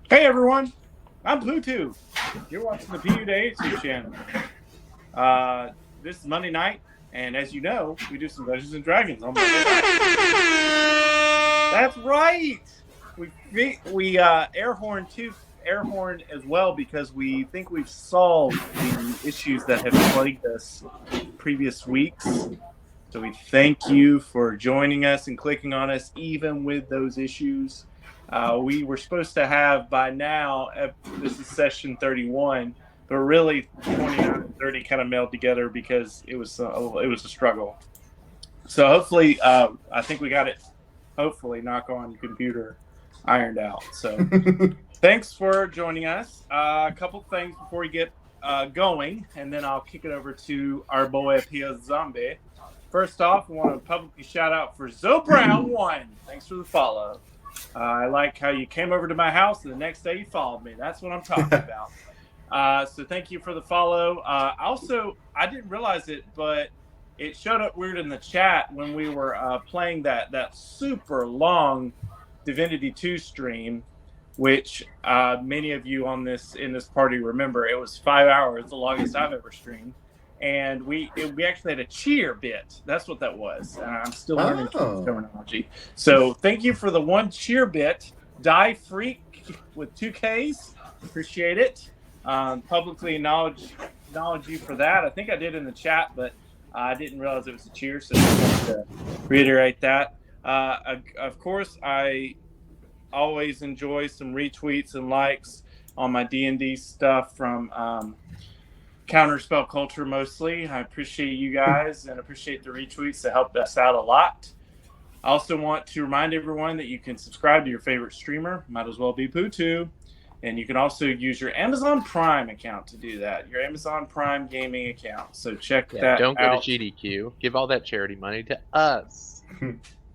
Hey everyone, I'm Pluto. You're watching the PU Day YouTube channel. This is Monday night, and as you know, we do some Dungeons and Dragons on Monday night. That's right. We air horn as well because we think we've solved the issues that have plagued us previous weeks. So we thank you for joining us and clicking on us, even with those issues. We were supposed to have by now, this is session 31, but really 29 and 30 kind of meld together because it was a struggle. So hopefully, I think we got it, hopefully, knock on computer, ironed out. So thanks for joining us. A couple things before we get going, and then I'll kick it over to our boy Pia Zombie. First off, I want to publicly shout out for Zoe Brown 1. Thanks for the follow. I like how you came over to my house and the next day you followed me. That's what I'm talking about. So thank you for the follow. Also, I didn't realize it, but it showed up weird in the chat when we were playing that super long Divinity 2 stream, which many of you in this party remember. It was 5 hours, the longest I've ever streamed. And we actually had a cheer bit. That's what that was. I'm still learning terminology. So thank you for the one cheer bit. Die Freak with 2 Ks. Appreciate it. Publicly acknowledge you for that. I think I did in the chat, but I didn't realize it was a cheer, so I just wanted to reiterate that. Of course, I always enjoy some retweets and likes on my D&D stuff from Counterspell Culture mostly. I appreciate you guys and appreciate the retweets that helped us out a lot. I also want to remind everyone that you can subscribe to your favorite streamer. Might as well be Pooh. And you can also use your Amazon Prime account to do that. Your Amazon Prime gaming account. So check that out. Don't go to GDQ. Give all that charity money to us.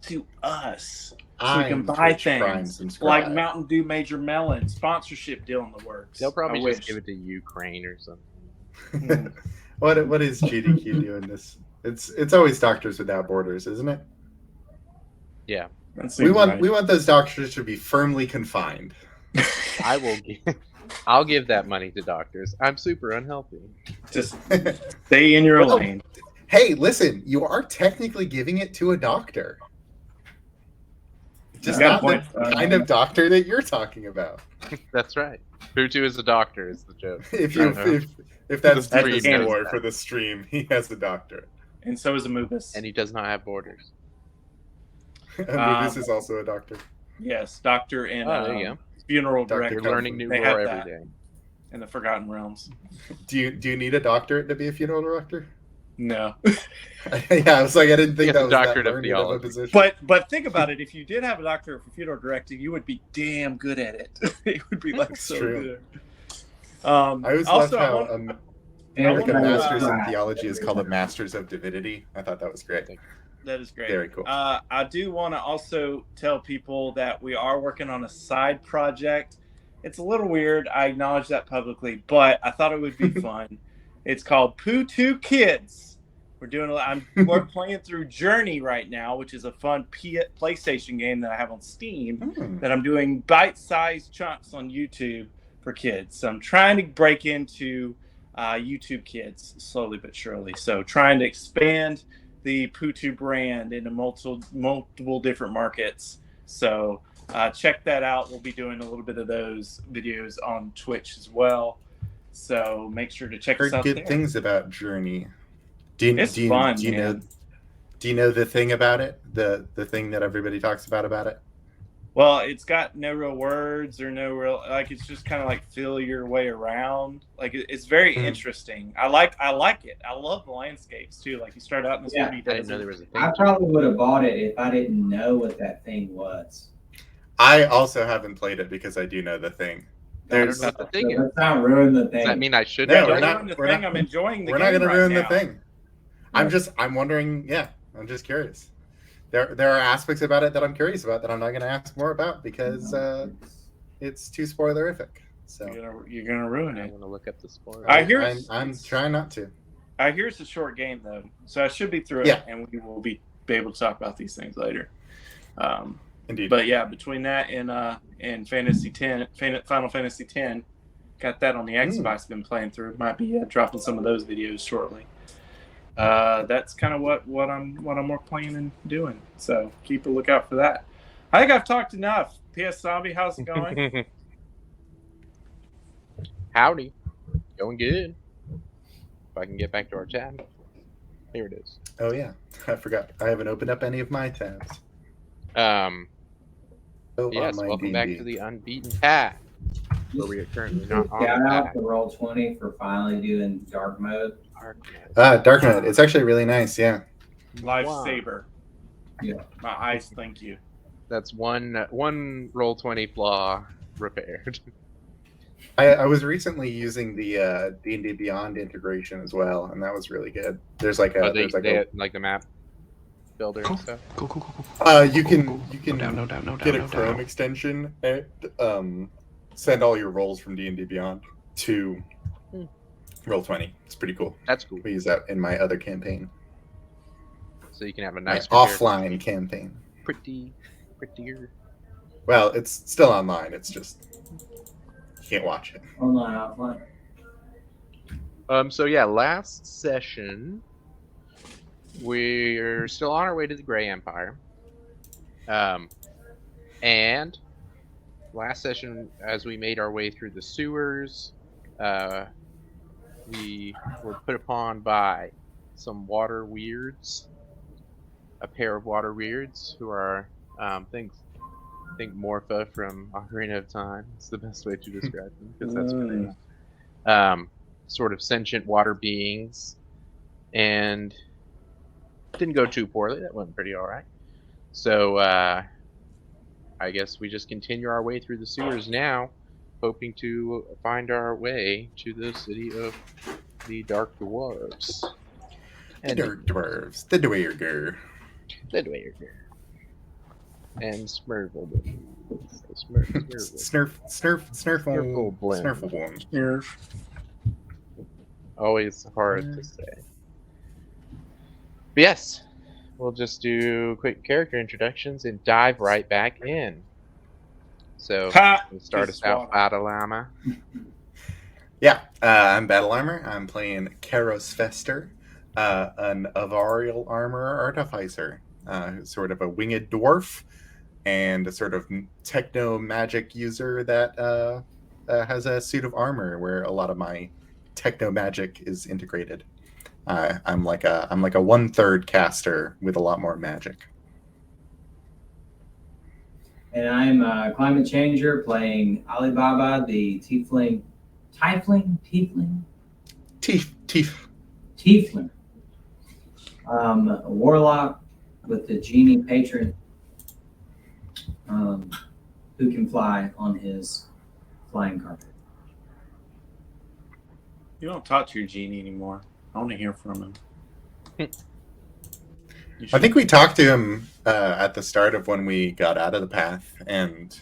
To us. So we can buy things like Mountain Dew Major Melon, sponsorship deal in the works. They'll probably just give it to Ukraine or something. What is GDQ doing this? It's always Doctors Without Borders, isn't it? Yeah. We want those doctors to be firmly confined. I'll give that money to doctors. I'm super unhealthy. Just stay in your lane. Hey, listen, you are technically giving it to a doctor. Just not the kind of doctor that you're talking about. That's right. Hutu is a doctor is the joke. If that's the stream for the stream, he has a doctor. And so is Amubis. And he does not have borders. Amubis is also a doctor. Yes, doctor and there you go. Funeral director. You're learning new lore every day. In the Forgotten Realms. Do you need a doctorate to be a funeral director? No. Yeah, I was like, I didn't think that was doctorate that of theology. of a position. But think about it. If you did have a doctorate for funeral directing, you would be damn good at it. It would be like so good. I always loved how a master's in theology is called a master's of divinity. I thought that was great. That is great. Very cool. I do want to also tell people that we are working on a side project. It's a little weird. I acknowledge that publicly, but I thought it would be fun. It's called Pooh 2 Kids. We're playing through Journey right now, which is a fun PlayStation game that I have on Steam that I'm doing bite-sized chunks on YouTube for kids. So I'm trying to break into YouTube Kids slowly but surely. So trying to expand the Pooh 2 brand into multiple different markets. So check that out. We'll be doing a little bit of those videos on Twitch as well. So make sure to check us out there. Good things about Journey. It's fun. Do you know the thing about it? The thing that everybody talks about it? Well, it's got no real words or no real it's just kind of like feel your way around. Like it's very interesting. I like it. I love the landscapes too. Like you start out in this movie. I didn't know there was a thing. I probably would have bought it if I didn't know what that thing was. I also haven't played it because I do know the thing. Let's not ruin the thing. Does that mean I should? No, I'm enjoying the game. We're not going to ruin the thing. I'm wondering. Yeah, I'm just curious. There are aspects about it that I'm curious about that I'm not going to ask more about because it's too spoilerific. So you're gonna ruin it. I'm gonna look up the spoiler. I'm trying not to. I hear it's a short game though, so I should be through it, and we will be able to talk about these things later. Indeed. But yeah, between that and Fantasy 10, Final Fantasy 10, got that on the Xbox. Been playing through. Might be dropping some of those videos shortly. That's kind of what I'm more planning and doing. So keep a lookout for that. I think I've talked enough. PS Zombie, how's it going? Howdy. Going good. If I can get back to our chat. Here it is. Oh yeah, I forgot. I haven't opened up any of my tabs. Yes, on my welcome back D&D. to the Unbeaten path, where we are currently not on Shout the out path. to Roll20 for finally doing dark mode. Dark Knight. It's actually really nice. Yeah. Lifesaver. Yeah. My eyes, thank you. That's one Roll20 flaw repaired. I was recently using the D&D Beyond integration as well, and that was really good. There's like a they had, like the map builder and stuff. Cool. You can No doubt. get a Chrome extension and send all your rolls from D&D Beyond to Roll20. It's pretty cool. That's cool. We use that in my other campaign, So you can have a my nice offline campaign. prettier. Well, it's still online. It's just you can't watch it. Online, offline. So yeah, last session we're still on our way to the Grey Empire. And last session, as we made our way through the sewers, we were put upon by some water weirds, a pair of water weirds who are think Morpha from Ocarina of Time. It's the best way to describe them because that's what they are. Sort of sentient water beings, and didn't go too poorly. That went pretty all right. So I guess we just continue our way through the sewers now, hoping to find our way to the city of the Dark Dwarves. The Dark Dwarves. The Dwarger. The Dwarger. And Smurgle. Smurgle. Snurfle blend. one. Always hard to say. But yes, we'll just do quick character introductions and dive right back in. So, we'll start us out, Battle Llama. Yeah, I'm Battle Armor. I'm playing Karos Fester, an Avarial Armor Artificer, sort of a winged dwarf, and a sort of techno magic user that has a suit of armor where a lot of my techno magic is integrated. I'm like a 1/3 caster with a lot more magic. And I'm a Climate Changer playing Alibaba, the Tiefling. A warlock with the genie patron who can fly on his flying carpet. You don't talk to your genie anymore. I want to hear from him. I think we talked to him at the start of when we got out of the path, and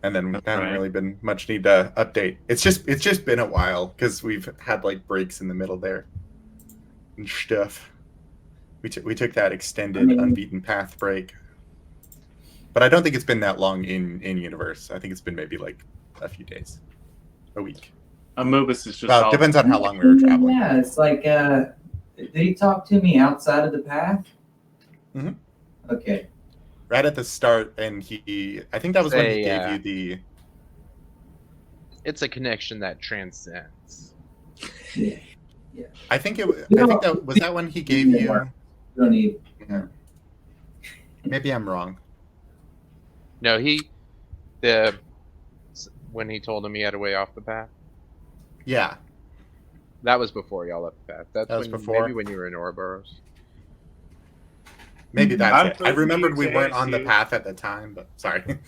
then haven't really been much need to update. It's just been a while because we've had like breaks in the middle there and stuff. We took that extended Unbeaten path break, but I don't think it's been that long in universe. I think it's been maybe like a few days, a week. Anubis is just. Well, depends on how long we were traveling. Yeah, it's like, did he talk to me outside of the path? Mhm. Okay. Right at the start, and I think that was when he gave you the. It's a connection that transcends. Yeah. I think that was that when he gave you. You don't need. Yeah. Maybe I'm wrong. No, when he told him he had a way off the path. Yeah. That was before y'all left the path. That was before. Maybe when you were in Ouroboros. Maybe that's it. I I'm remembered we weren't on the ASU. path at the time, but sorry.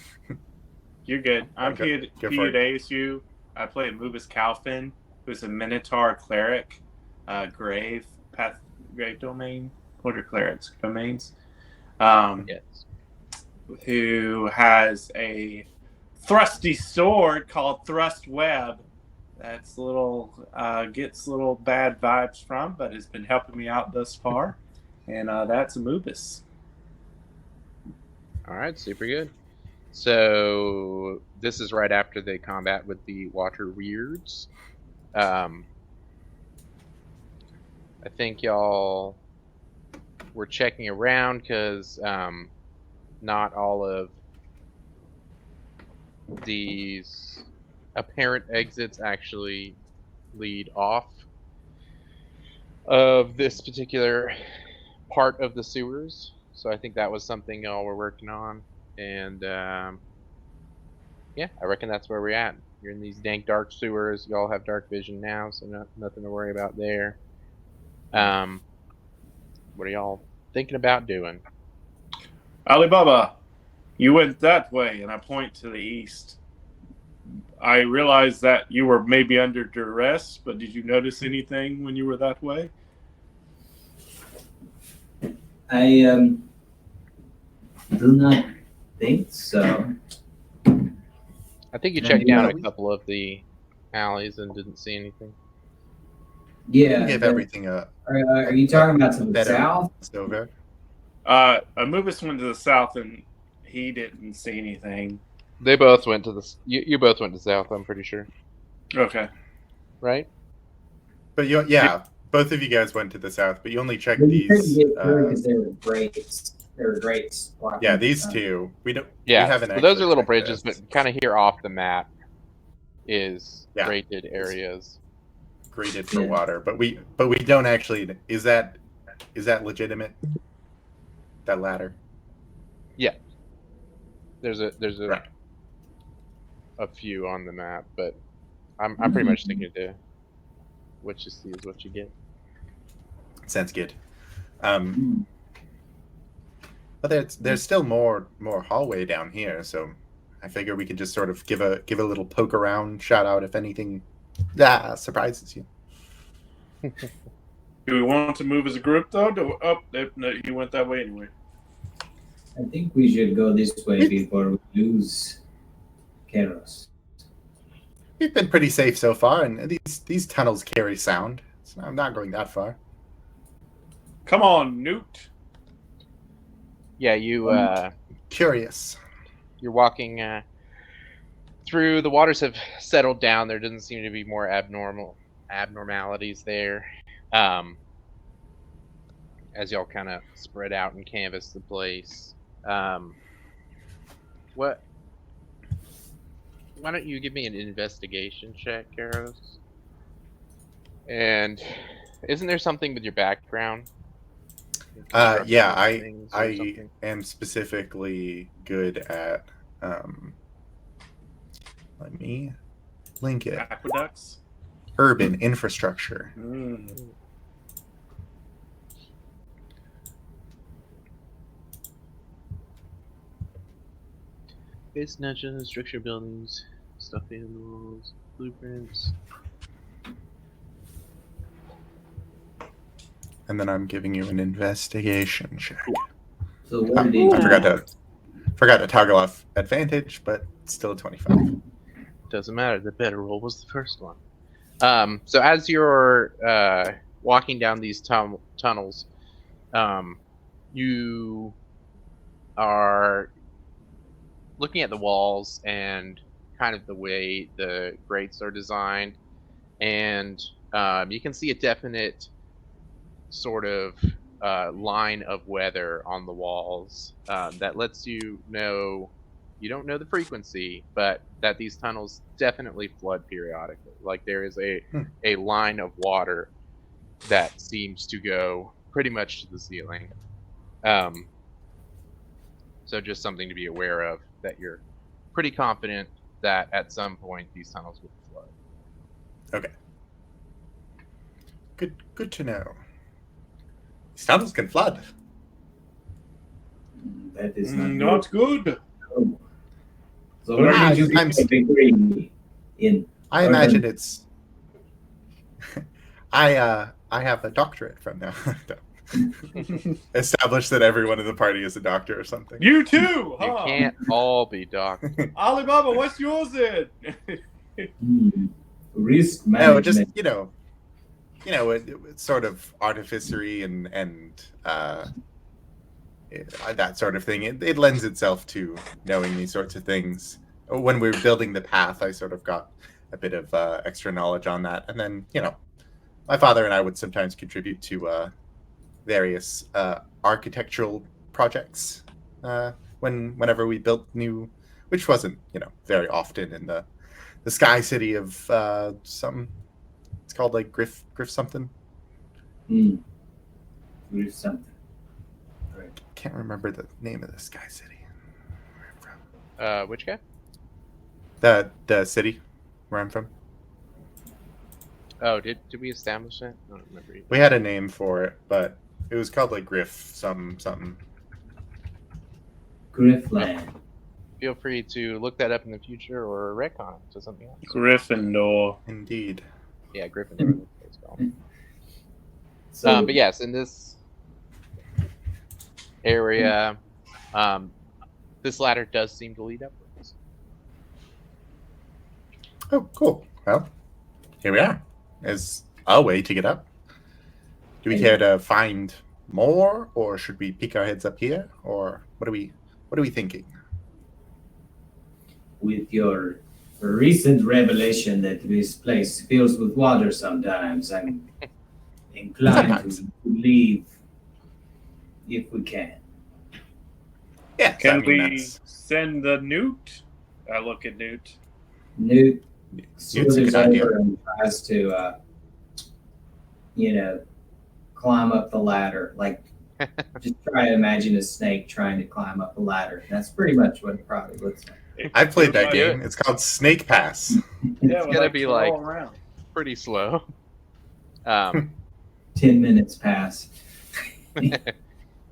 You're good. I'm Okay, go for Pete ASU. I play Anubis Calfin, who's a Minotaur cleric, grave domain. What are clerics domains? Yes. Who has a thrusty sword called Thrust Web. That's gets little bad vibes from, but has been helping me out thus far. And that's Anubis. All right, super good. So this is right after the combat with the water weirds. I think y'all were checking around because not all of these apparent exits actually lead off of this particular part of the sewers. So I think that was something y'all were working on. And yeah, I reckon that's where we're at. You're in these dank, dark sewers. Y'all have dark vision now, so nothing to worry about there. What are y'all thinking about doing? Alibaba, you went that way, and I point to the east. I realized that you were maybe under duress, but did you notice anything when you were that way? I do not think so. I think you Can I checked do down that? a couple of the alleys and didn't see anything. Yeah. Give but everything a are you talking about to the better south? once over. Anubis went to the south, and he didn't see anything. They both went to the. You both went to south. I'm pretty sure, Okay. right? But yeah, both of you guys went to the south, but you only checked But you couldn't these. get through because there were grates. There were grates. blocking Yeah, the these sun. two. We Yeah. haven't So those actually are little checked bridges, this. but kind of here off the map is Yeah. rated areas. Graded for Yeah. water, but we don't actually. Is that legitimate? That ladder. Yeah. There's a Right. a few on the map, but I'm pretty much sticking to what you see is what you get. Sounds good. Mm. But there's still more hallway down here, so I figure we could just sort of give a little poke around, shout out if anything surprises you. Do we want to move as a group, though? No, you went that way anyway. I think we should go this way before we lose Keros. We've been pretty safe so far, and these tunnels carry sound, so I'm not going that far. Come on, Newt. Yeah, you Curious. you're walking through. The waters have settled down. There doesn't seem to be more abnormalities there. As y'all kind of spread out and canvass the place. What? Why don't you give me an investigation check, Karos? And isn't there something with your background? Yeah, Things or I something? am specifically good at. Let me link it. Aqueducts. Urban infrastructure. Base nature, structure buildings, stuffed animals, blueprints. And then I'm giving you an investigation check. So what did I forgot to toggle off advantage, but it's still a 25. Doesn't matter. The better roll was the first one. So as you're walking down these tunnels, you are looking at the walls and kind of the way the grates are designed, and you can see a definite sort of line of weather on the walls that lets you know. You don't know the frequency, but that these tunnels definitely flood periodically. Like there is a line of water that seems to go pretty much to the ceiling. So just something to be aware of, that you're pretty confident that at some point these tunnels will flood. Okay. Good to know. These tunnels can flood. that is Not good. So what did you get a degree in? I imagine it's. I have a doctorate from now. Establish that everyone in the party is a doctor or something. You too, huh? You can't all be doctors. Alibaba, what's yours then? Risk No, management. just it's sort of artificery and that sort of thing. It lends itself to knowing these sorts of things. When we were building the path, I sort of got a bit of extra knowledge on that, and then my father and I would sometimes contribute to various architectural projects whenever we built new, which wasn't very often in the Sky City of some. It's called like Griff something. Griff something. Right. Can't remember the name of the Sky City. Where I'm from. Which guy? The city where I'm from. Oh, did we establish that? I don't remember either. We had a name for it, but it was called like Griff something. Griffland. Feel free to look that up in the future or retcon it to something else. Gryffindor. Indeed. Yeah, Gryffindor. It's called. So, But yes, in this area, this ladder does seem to lead upwards. Oh, cool. Well, here we are. There's a way to get up. Do we care to find more, or should we peek our heads up here, or what are we thinking? with your recent revelation that this place fills with water sometimes, I'm inclined to leave if we can. Yeah. Can we send the Newt? I look at Newt. Newt Newt's a slithers good idea. over and tries to, climb up the ladder. Like, just try to imagine a snake trying to climb up a ladder. That's pretty much what it probably looks like. I've played that Yeah. game. It's called Snake Pass. Yeah, It's gonna be twirl like- around. Pretty slow. 10 minutes pass.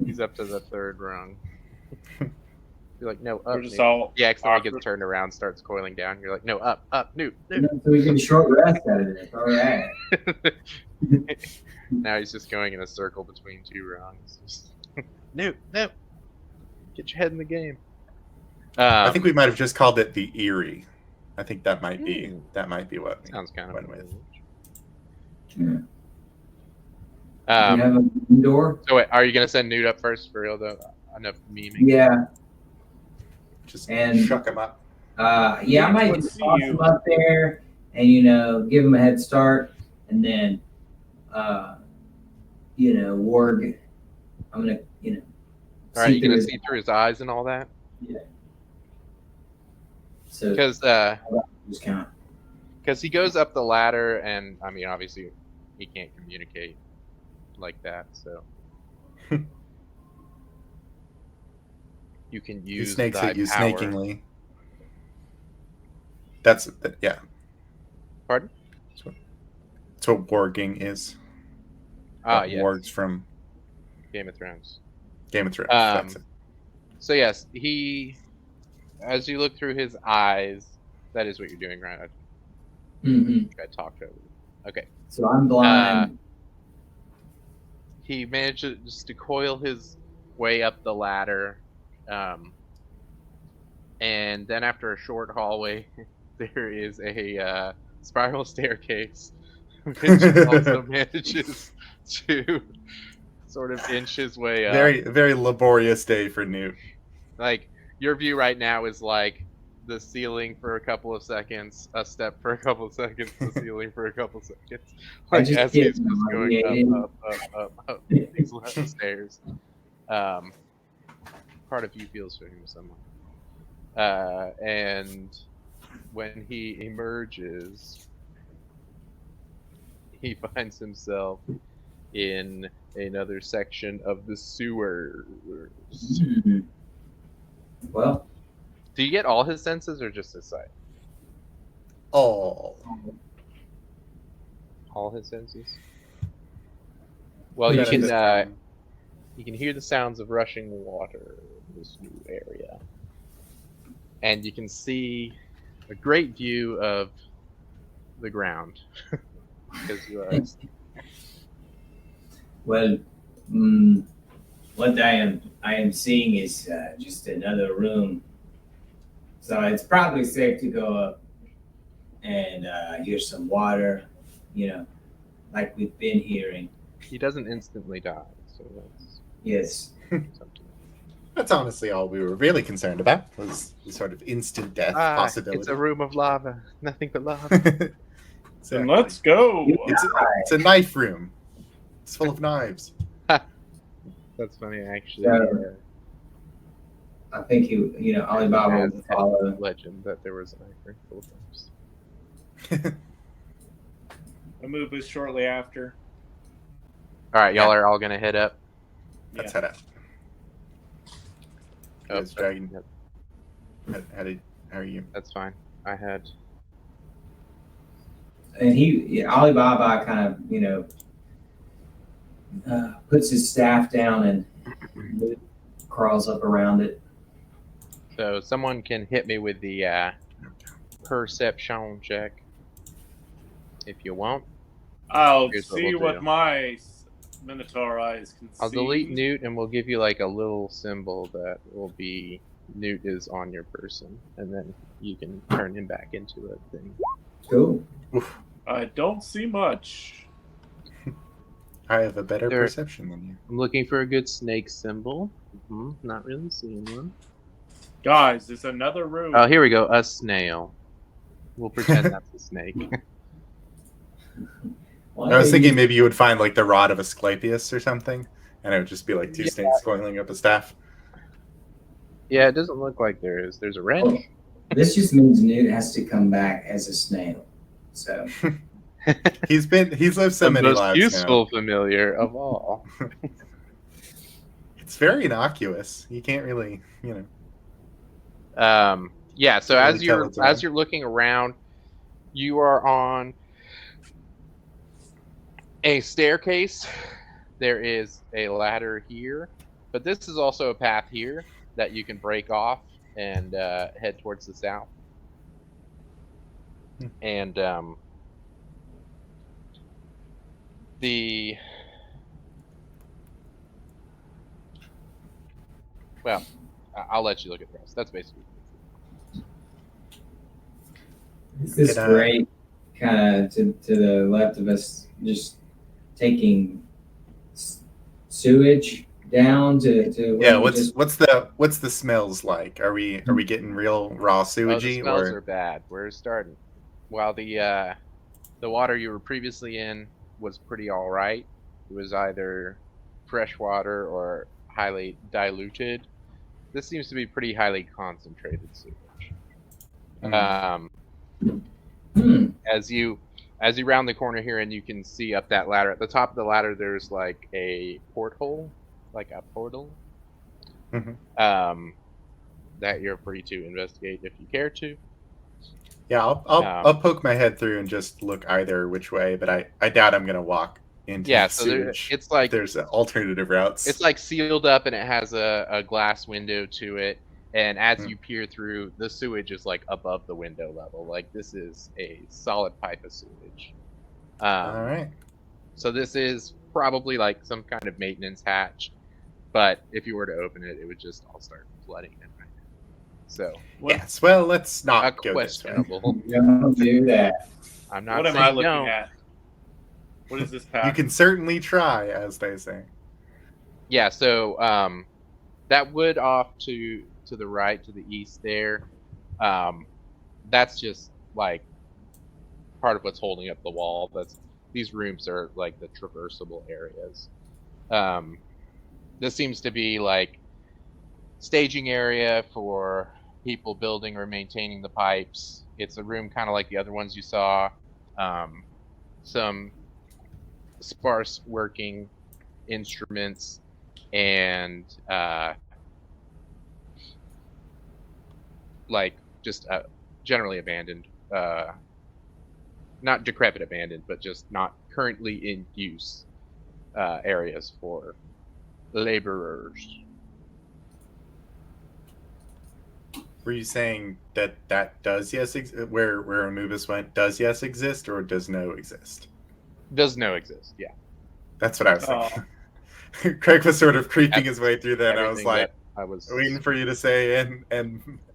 He's up to the third rung. You're like, no, up. We're just Newt. all He accidentally awkward. gets turned around, starts coiling down. You're like, no, up, Newt. So we get a short rest out of this. All right. Now he's just going in a circle between two rungs. Just, Newt, get your head in the game. I think we might have just called it the Eerie. I think that might be what. sounds kind of went with. Yeah. Um, you have a door? So wait, are you gonna send Newt up first for real though? Enough memeing. Yeah. Just And- shuck him up. I might Let's just see toss you. him up there and, give him a head start. And then, Warg, I'm going to, All right, you gonna his- see through his eyes and all that? So Because just kind of, he goes up the ladder, and I mean, obviously, he can't communicate like that, so you can He use snakes thy at you power. snakingly. Yeah. Pardon? That's what warging is. Ah, That yes, wargs from Game of Thrones. Game of Thrones. Um, That's it. So yes, as you look through his eyes, that is what you're doing, right? I talked over you. Okay. So I'm blind. He manages to coil his way up the ladder, and then after a short hallway, there is a spiral staircase, which also manages to sort of inch his way up. Very, very laborious day for Newt. Like, your view right now is like the ceiling for a couple of seconds, a step for a couple of seconds, the ceiling for a couple of seconds. I Like, just as get he's just going up these stairs. Part of you feels for him somewhat. And when he emerges, he finds himself in another section of the sewers. Well, Do you get all his senses or just his sight? Oh. All his senses? Well, you can hear the sounds of rushing water in this new area. And you can see a great view of the ground. Because you are well, what I am seeing is just another room. So it's probably safe to go up and hear some water, like we've been hearing. he doesn't instantly die, so that's Yes. something. That's honestly all we were really concerned about was the sort of instant death It's a possibility. room of lava. Nothing but lava. Then Exactly. let's go. It's a knife room. It's full of knives. That's funny, actually. So, I think Alibaba will follow. Legend that there was an ivory full of knives. The move is shortly after. All right, y'all are all gonna head up. Let's Yeah. head up. Oh, Yes, Dragon. yep, How are you? that's fine. I had. And Alibaba kind of, puts his staff down and crawls up around it. So someone can hit me with the perception check if you want. I'll Here's what see we'll what do. my Minotaur eyes can I'll see. delete Newt, and we'll give you like a little symbol that will be Newt is on your person, and then you can turn him back into a thing. Cool. I don't see much. I have a better There- perception than you. I'm looking for a good snake symbol. Not really seeing one. Guys, there's another room. Oh, here we go. A snail. We'll pretend that's a snake. Why I was don't thinking you- maybe you would find like the rod of Asclepius or something, and it would just be like two Yeah. snakes coiling up a staff. Yeah, it doesn't look like there is. There's a wrench. This just means Newt has to come back as a snail. So He's lived so The many most lives useful familiar of all. now. It's very innocuous. You can't really, Yeah. So Can't as really tell you're it's on. looking around, you are on a staircase. There is a ladder here, but this is also a path here that you can break off and head towards the south. And well, I'll let you look at the rest. That's basically. is this Can I- great kind of to the left of us, just taking sewage down to Yeah, where we what's the smells like? Are we getting real raw Oh, the sewagey smells or are bad. We're starting. While the water you were previously in was pretty all right. It was either fresh water or highly diluted. This seems to be pretty highly concentrated sewage. Hmm. As you round the corner here, and you can see up that ladder. At the top of the ladder, there's like a porthole, like a portal. Mhm. That you're free to investigate if you care to. Yeah, I'll poke my head through and just look either which way, but I doubt I'm gonna walk into Yeah, the so sewage. it's like There's alternative routes. it's like sealed up, and it has a glass window to it. And as Hmm. you peer through, the sewage is like above the window level. Like this is a solid pipe of sewage. All right. So this is probably like some kind of maintenance hatch. But if you were to open it, it would just all start flooding it right now. So What, Yes. Well, let's not go this way. questionable. Don't do that. I'm not what am saying I looking no. at? What is this path? You can certainly try, as they say. Yeah, so that wood off to the right, to the east there, that's just like part of what's holding up the wall. These rooms are like the traversable areas. This seems to be like staging area for people building or maintaining the pipes. It's a room kind of like the other ones you saw. Some sparse working instruments and like just generally abandoned, not decrepit abandoned, but just not currently in use areas for laborers. Were you saying that does where Anubis went does exist or does no exist? Does no exist, yeah. That's what I was thinking. Craig was sort of creeping his way through that, and I was Everything like, that I was waiting for you to say, and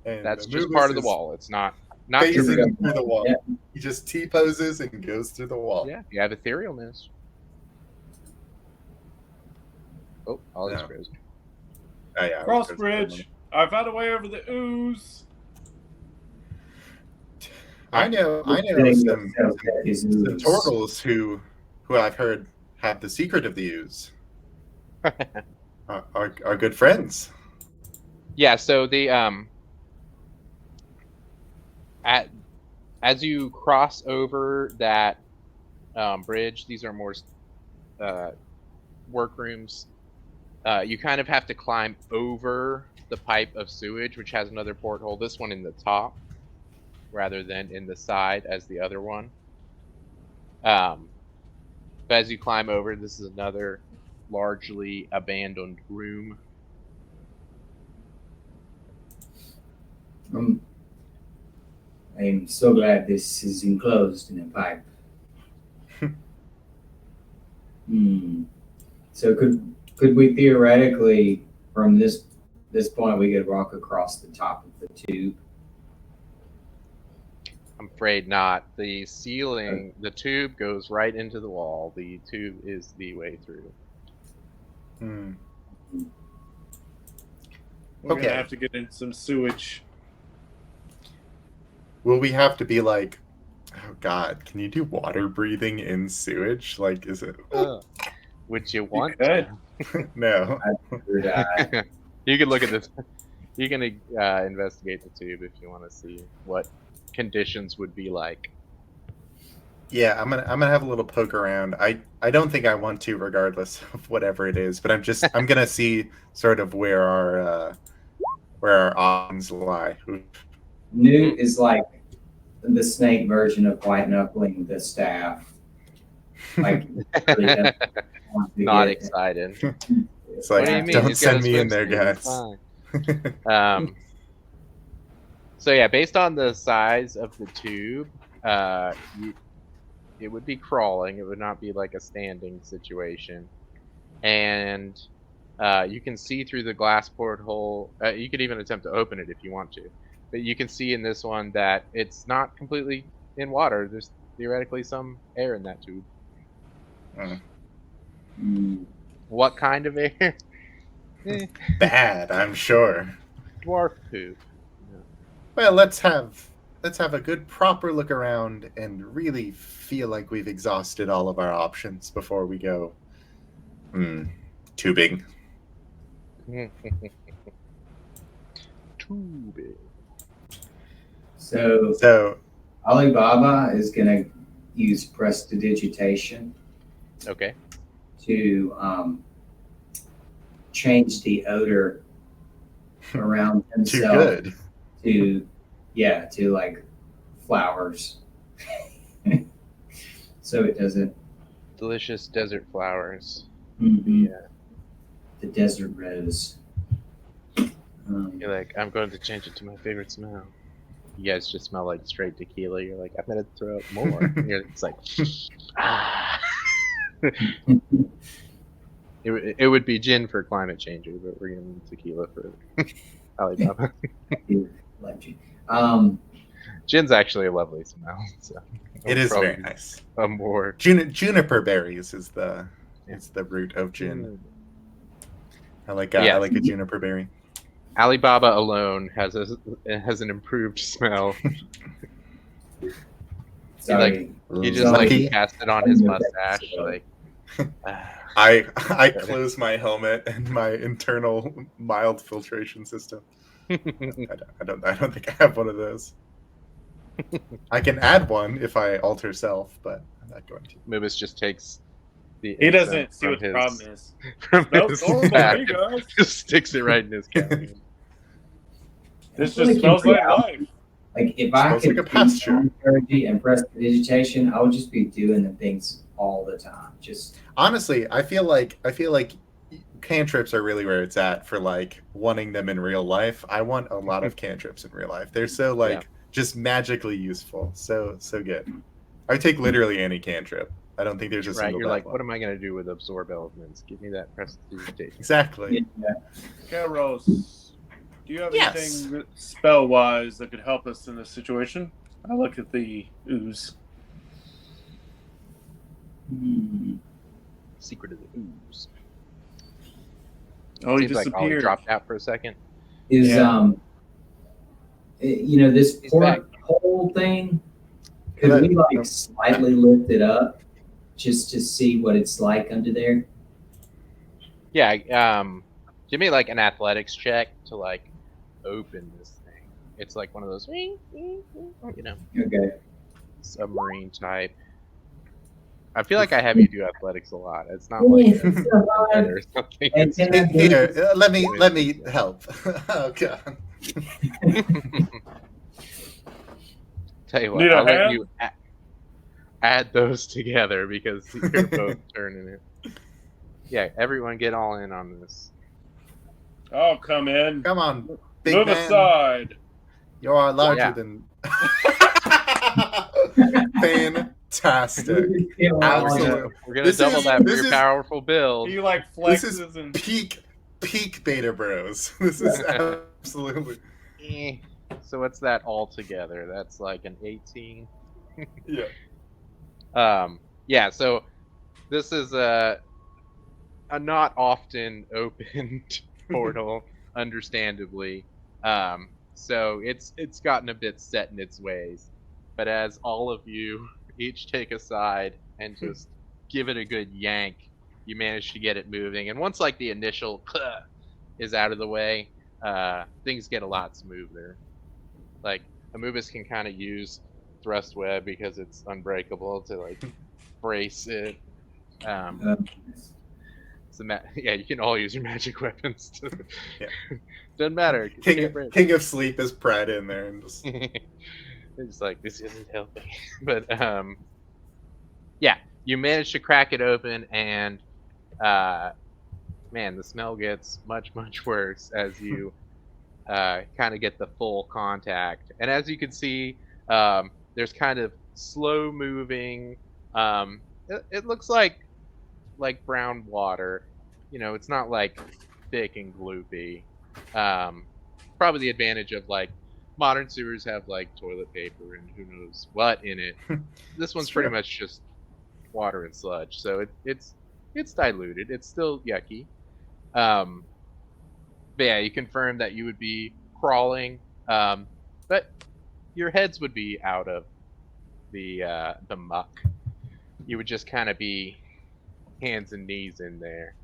that's just Anubis part of the is wall. It's not phasing true. through the wall. Yeah. He just T poses and goes through the wall. Yeah, you have etherealness. Oh, all is No. frozen. Oh, yeah, Cross bridge. I found a way over the ooze. I know some turtles who I've heard have the secret of the ooze. Are good friends. Yeah, so the as you cross over that bridge, these are more workrooms. You kind of have to climb over the pipe of sewage, which has another porthole. This one in the top, rather than in the side as the other one. But as you climb over, this is another largely abandoned room. I'm so glad this is enclosed in a pipe. So could we theoretically, from this point, we could walk across the top of the tube? I'm afraid not. The ceiling, the tube goes right into the wall. The tube is the way through. We're Okay. gonna have to get in some sewage. Will we have to be like, oh God, can you do water breathing in sewage? Like, is it? Would you want could. to? No. You can look at this. You can investigate the tube if you want to see what conditions would be like. Yeah, I'm gonna have a little poke around. I don't think I want to, regardless of whatever it is. But I'm gonna see sort of where our options lie. Newt is like the snake version of white knuckling the staff. Like, really doesn't want to Not get- excited. It's like, What do you mean? don't He's got send his me in swim there, suit, guys. it's fine. So yeah, based on the size of the tube, it would be crawling. It would not be like a standing situation. And you can see through the glass porthole. You could even attempt to open it if you want to. But you can see in this one that it's not completely in water. There's theoretically some air in that tube. What kind of air? Bad, I'm sure. Dwarf poop. Yeah. Well, let's have a good proper look around and really feel like we've exhausted all of our options before we go tubing. Tubing. So Alibaba is gonna use prestidigitation Okay. to change the odor around Too himself good. to like flowers. So it doesn't. Delicious desert flowers. Mhm. Yeah. The desert rose. You're like, I'm going to change it to my favorite smell. You guys just smell like straight tequila. You're like, I'm gonna throw out more. It's like, ah. It would be gin for climate changer, but we're gonna need tequila for Alibaba. Love you. Gin's actually a lovely smell. So It is very probably nice. a more Juniper berries is the root of gin. I like Yeah. I like a juniper berry. Alibaba alone has an improved smell. Sorry. He just like Lucky. cast it on his mustache. Like I close my helmet and my internal mild filtration system. I don't think I have one of those. I can add one if I alter self, but I'm not going to. Mubis just takes the He doesn't see from what the his- problem is. from Smells his normal to back me, guys. and just sticks it right in his cavity. This I feel just like smells like life. Like if I Smells could like a pasture. do energy and prestidigitation, I would just be doing the things all the time. Just Honestly, I feel like cantrips are really where it's at for like wanting them in real life. I want a lot of cantrips in real life. They're so like just magically useful. So good. I take literally any cantrip. I don't think there's a Right, single you're bad like, one. what am I gonna do with absorb elements? Give me that prestidigitation. Exactly. Caros, do you have Yes. anything spell wise that could help us in this situation? I look at the ooze. Secret of the ooze. Oh, he Seems like Ollie disappeared. dropped out for a second. Is Yeah. this He's back. porthole thing? Could we like slightly lift it up just to see what it's like under there? Yeah. Give me like an athletics check to like open this thing. It's like one of those, Okay. submarine type. I feel like I have you do athletics a lot. It's not like Yes, it's survive. or something. And It's can I do Here, let me help. Oh god. Tell you what, Need a I'll let hand? you add those together because you're both turning it. Yeah, everyone get all in on this. Oh, come in. Come on, big Move man. aside. You are larger Yeah. than. Fantastic. Absolute. We're gonna This double is- that for this your is- powerful build. He like This is flexes and peak beta bros. This is absolutely. Eh. So what's that all together? That's like an 18. Yeah. Yeah. So this is a not often opened portal, understandably. So it's gotten a bit set in its ways. But as all of you each take a side and just give it a good yank, you manage to get it moving. And once like the initial is out of the way, things get a lot smoother. Like Amubis can kind of use thrust web because it's unbreakable to like brace it. Yeah, you can all use your magic weapons. Yeah. Doesn't matter. King of Sleep is Pratt in there, and just It's like this isn't helping. But yeah, you manage to crack it open, and man, the smell gets much worse as you kind of get the full contact. And as you can see, there's kind of slow moving. It looks like brown water. You know, it's not like thick and gloopy. Probably the advantage of like modern sewers have like toilet paper and who knows what in it. This one's pretty much just water and sludge, so it's diluted. It's still yucky. But yeah, you confirm that you would be crawling, but your heads would be out of the muck. You would just kind of be hands and knees in there,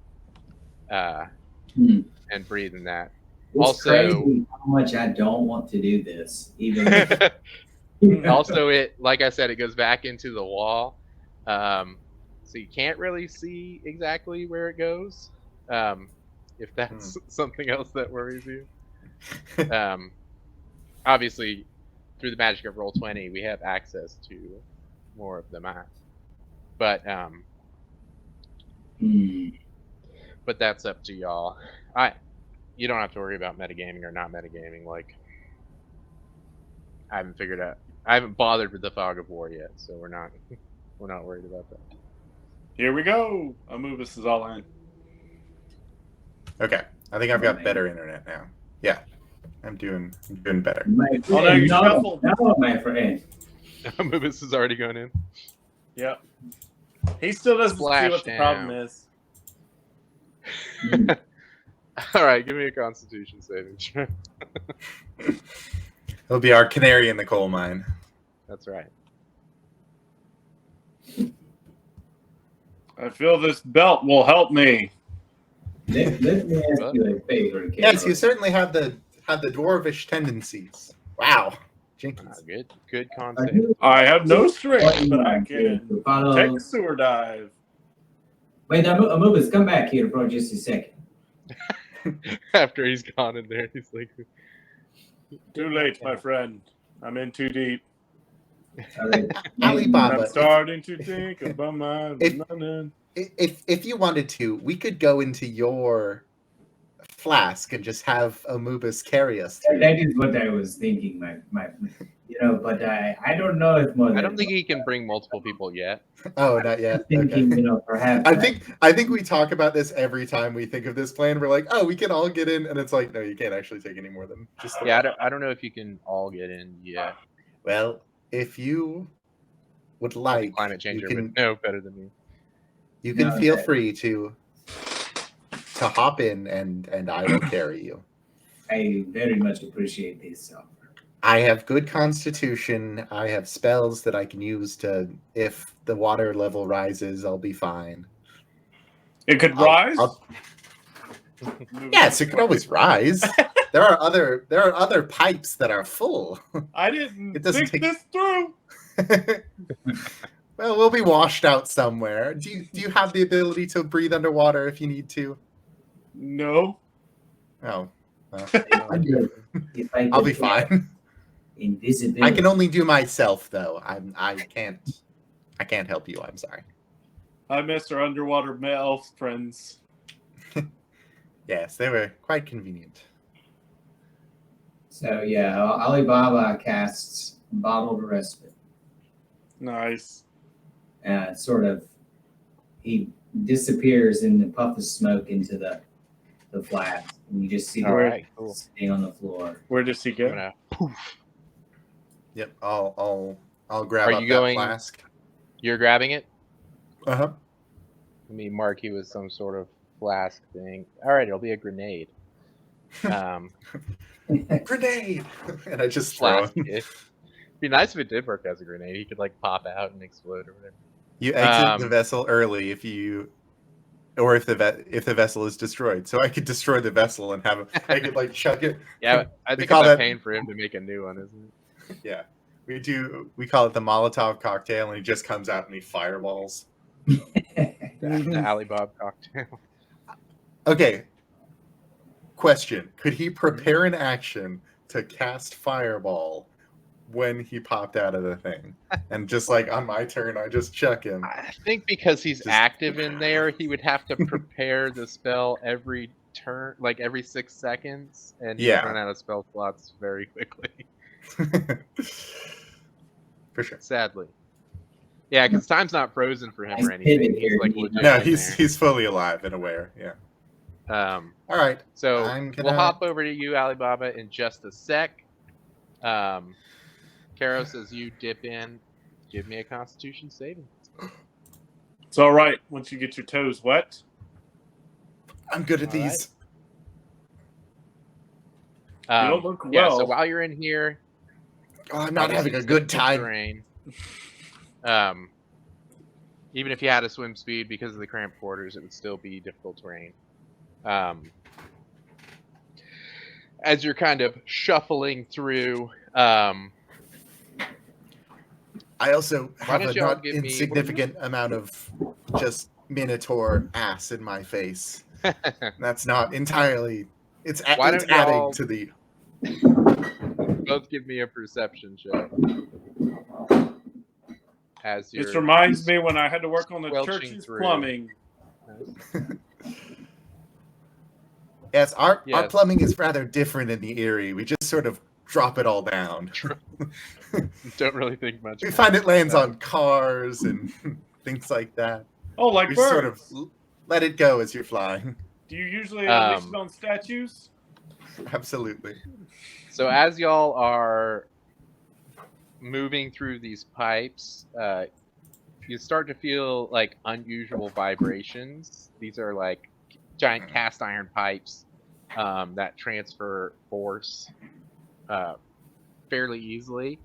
and breathing that. It's Also- crazy how much I don't want to do this. Even Also, it, like I said, it goes back into the wall, so you can't really see exactly where it goes. If that's something else that worries you. Obviously, through the magic of Roll20, we have access to more of the map. But but that's up to y'all. You don't have to worry about metagaming or not metagaming. Like, I haven't bothered with the Fog of War yet, so we're not worried about that. here we go. Amubis is all in. okay. I think I've got better internet now. Yeah, I'm doing better. my friend, Oh, no, you shuffled. no, my friend. Mubis is already going in. Yep. He still doesn't see Splash what the problem down. is. All right, give me a Constitution saving throw. It'll be our canary in the coal mine. That's right. I feel this belt will help me. Let me ask you a favor, Caleb. Yes, you certainly have the dwarvish tendencies. Wow, Jenkins. Good Are concept. you- I have no what strength, you but I want can to follow? take a sewer dive. Wait, Amubis, come back here for just a second. After he's gone in there, he's like, Too late, my friend. I'm in too deep. All right. Alibaba, I'm starting to think about my If- money. if you wanted to, we could go into your flask and just have Amubis carry us through. That is what I was thinking, my but I don't know if more. I don't think he can bring multiple people yet. Oh, not yet. Thinking, Okay. perhaps. I think we talk about this every time we think of this plan. We're like, oh, we can all get in, and it's like, no, you can't actually take any more than just. Yeah, I don't know if you can all get in yet. Well, if you would like, Climate changer you can, would know better than me. you can No, feel okay. free to hop in, and I will carry you. I very much appreciate this offer. I have good constitution. I have spells that I can use to, if the water level rises, I'll be fine. It could rise. Yes, it could always rise. There are other pipes that are full. I didn't It doesn't think take- this through. Well, we'll be washed out somewhere. Do you have the ability to breathe underwater if you need to? No. Oh, well, I wonder if I I'll could be get fine. invisibility. I can only do myself though. I can't help you. I'm sorry. I miss our underwater elf friends. Yes, they were quite convenient. So yeah, Alibaba casts bottled respite. Nice. Sort of, he disappears in the puff of smoke into the flat, and you just see All the right, cool. sitting on the floor. Where does he I'm go? gonna- Yep, I'll grab Are up you that going- flask. You're grabbing it? Uh-huh. Let me mark you with some sort of flask thing. All right, it'll be a grenade. Grenade! And I just throw Flask. it. It'd be nice if it did work as a grenade. He could like pop out and explode or whatever. You exit the vessel early if the vessel is destroyed. So I could destroy the vessel and I could like chuck it. Yeah, I We think call it's a that- pain for him to make a new one, isn't it? Yeah. We call it the Molotov cocktail, and he just comes out and he fireballs. The Alibaba cocktail. Okay. Question. Could he prepare an action to cast fireball when he popped out of the thing? And just like on my turn, I just chuck him. I think because he's Just- active in there, he would have to prepare the spell every turn, like every 6 seconds, and he'd Yeah. run out of spell slots very quickly. For sure. Sadly. Yeah, because time's not frozen for him Nice or anything. pivot He's here, like Dean. legit No, in he's fully alive and aware. Yeah. there. All right. So I'm we'll gonna- hop over to you, Alibaba, in just a sec. Karos, as you dip in, give me a Constitution saving. It's all right once you get your toes wet. I'm good at All right. these. You don't look Yeah, well. so while you're in here, Oh, I'm not having obviously a good difficult time. terrain. Even if you had a swim speed, because of the cramped quarters, it would still be difficult terrain. As you're kind of shuffling through, I also Why have don't a y'all not give me- insignificant amount of just Minotaur ass in my face. That's not entirely. It's Why it's don't y'all- adding to the. both give me a perception check. As This you're reminds me when I had to work on the squelching church's through. plumbing. Yes, our Yes. plumbing is rather different in the Erie. We just sort of drop it all down. don't really think much. We about find it lands so- on cars and things like that. Oh, like We birds. sort of let it go as you're flying. Do you usually unleash Um, it on statues? Absolutely. So as y'all are moving through these pipes, you start to feel like unusual vibrations. These are like giant cast iron pipes that transfer force fairly easily.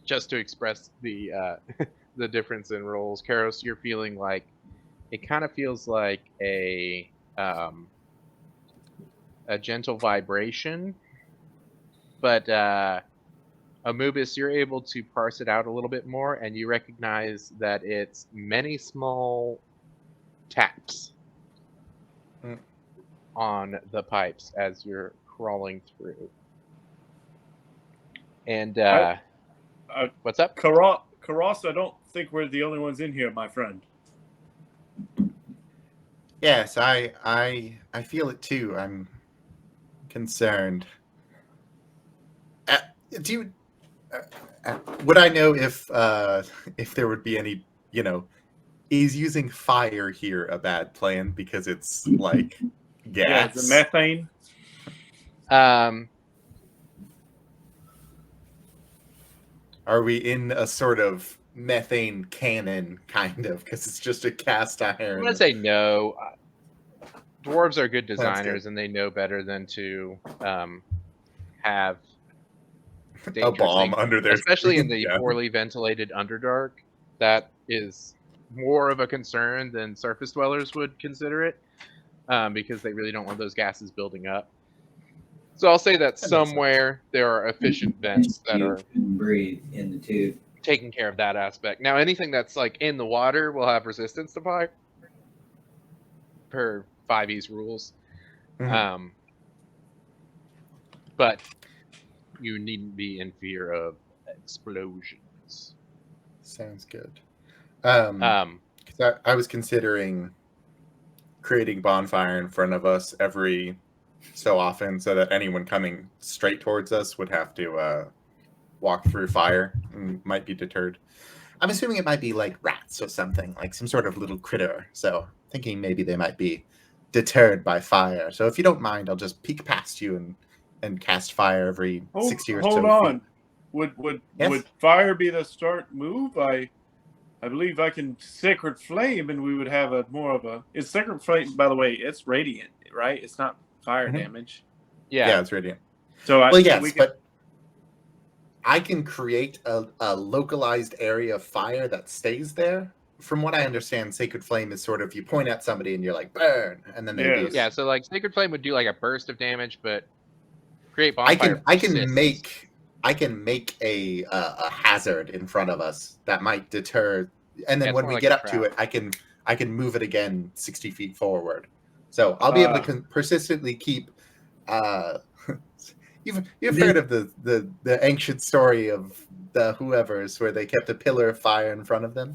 Just to express the the difference in roles, Karos, you're feeling like it kind of feels like a gentle vibration, but Amubis, you're able to parse it out a little bit more, and you recognize that it's many small taps Mm. on the pipes as you're crawling through. And what's up? Karas, I don't think we're the only ones in here, my friend. Yes, I feel it too. I'm concerned. Do you? Would I know if there would be any? Is using fire here a bad plan because it's like Yeah, gas? the methane. Are we in a sort of methane cannon, kind of, because it's just a cast I'm iron. gonna say no. Dwarves are good Sounds designers, good. and they know better than to have A dangerous bomb things, under their especially in the yeah. poorly ventilated Underdark. That is more of a concern than surface dwellers would consider it, because they really don't want those gases building up. So I'll say that That makes sense. somewhere there are efficient vents that You are can breathe in the tube. taking care of that aspect. Now, anything that's like in the water will have resistance to fire per 5e's rules. Mhm. But you needn't be in fear of explosions. Sounds good. 'Cause I was considering creating bonfire in front of us every so often, so that anyone coming straight towards us would have to walk through fire and might be deterred. I'm assuming it might be like rats or something, like some sort of little critter. So thinking maybe they might be deterred by fire. So if you don't mind, I'll just peek past you and cast fire every 60 or Hold so on. feet. Would fire be the start move? I believe I can Sacred Flame, and we would have a more of a. It's Sacred Flame, by the way. It's radiant, right? It's not fire Mhm. damage. Yeah, it's radiant. So Well, yes, we can, but I can create a localized area of fire that stays there. From what I understand, Sacred Flame is sort of you point at somebody and you're like burn, and then they do. Yes. Yeah, so like Sacred Flame would do like a burst of damage, but Create I Bonfire can persists. make a hazard in front of us that might deter, and then Yeah, it's when more we like get a up to trap. it, I can move it again 60 feet forward. So I'll be able to persistently keep. Uh, you've heard of the ancient story of the whoever's where they kept a pillar of fire in front of them.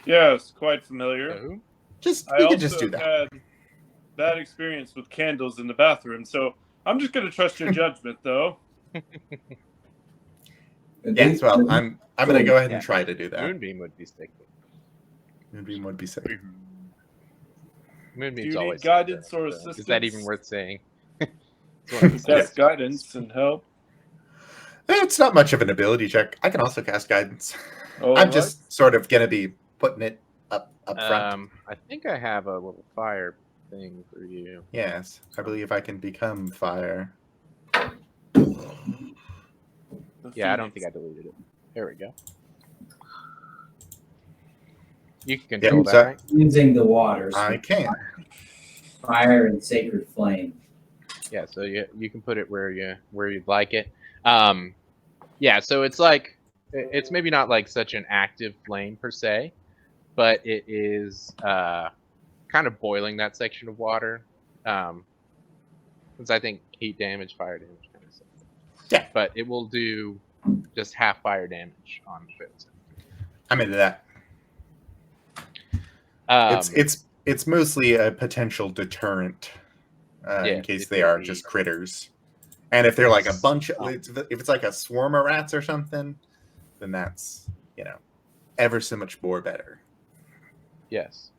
Yes, quite familiar. So, We could just do have that. had bad experience with candles in the bathroom, so I'm just going to trust your judgment, though. Yes, well, I'm gonna go ahead and try to do that. Moonbeam would be sticky. Moonbeam would be safe. Do Moonbeam's you need always guidance sick, or so assistance? Is that even worth saying? It's one of the Cast saddest guidance and help. It's not much of an ability check. I can also cast guidance. All I'm right. just sort of gonna be putting it up front. I think I have a little fire thing for you. Yes, I believe I can become fire. Yeah, I don't think I deleted it. There we go. You can control that, right? Cleansing the waters. I can. Fire and Sacred Flame. Yeah, so you can put it where you'd like it. Yeah, so it's like it's maybe not like such an active flame per se, but it is kind of boiling that section of water. Since I think heat damage, fire damage kind of stuff. Yeah. But it will do just half fire damage on fits. I'm into that. It's mostly a potential deterrent in case they are just critters. And if they're like a bunch of, if it's like a swarm of rats or something, then that's, ever so much more better. Yes.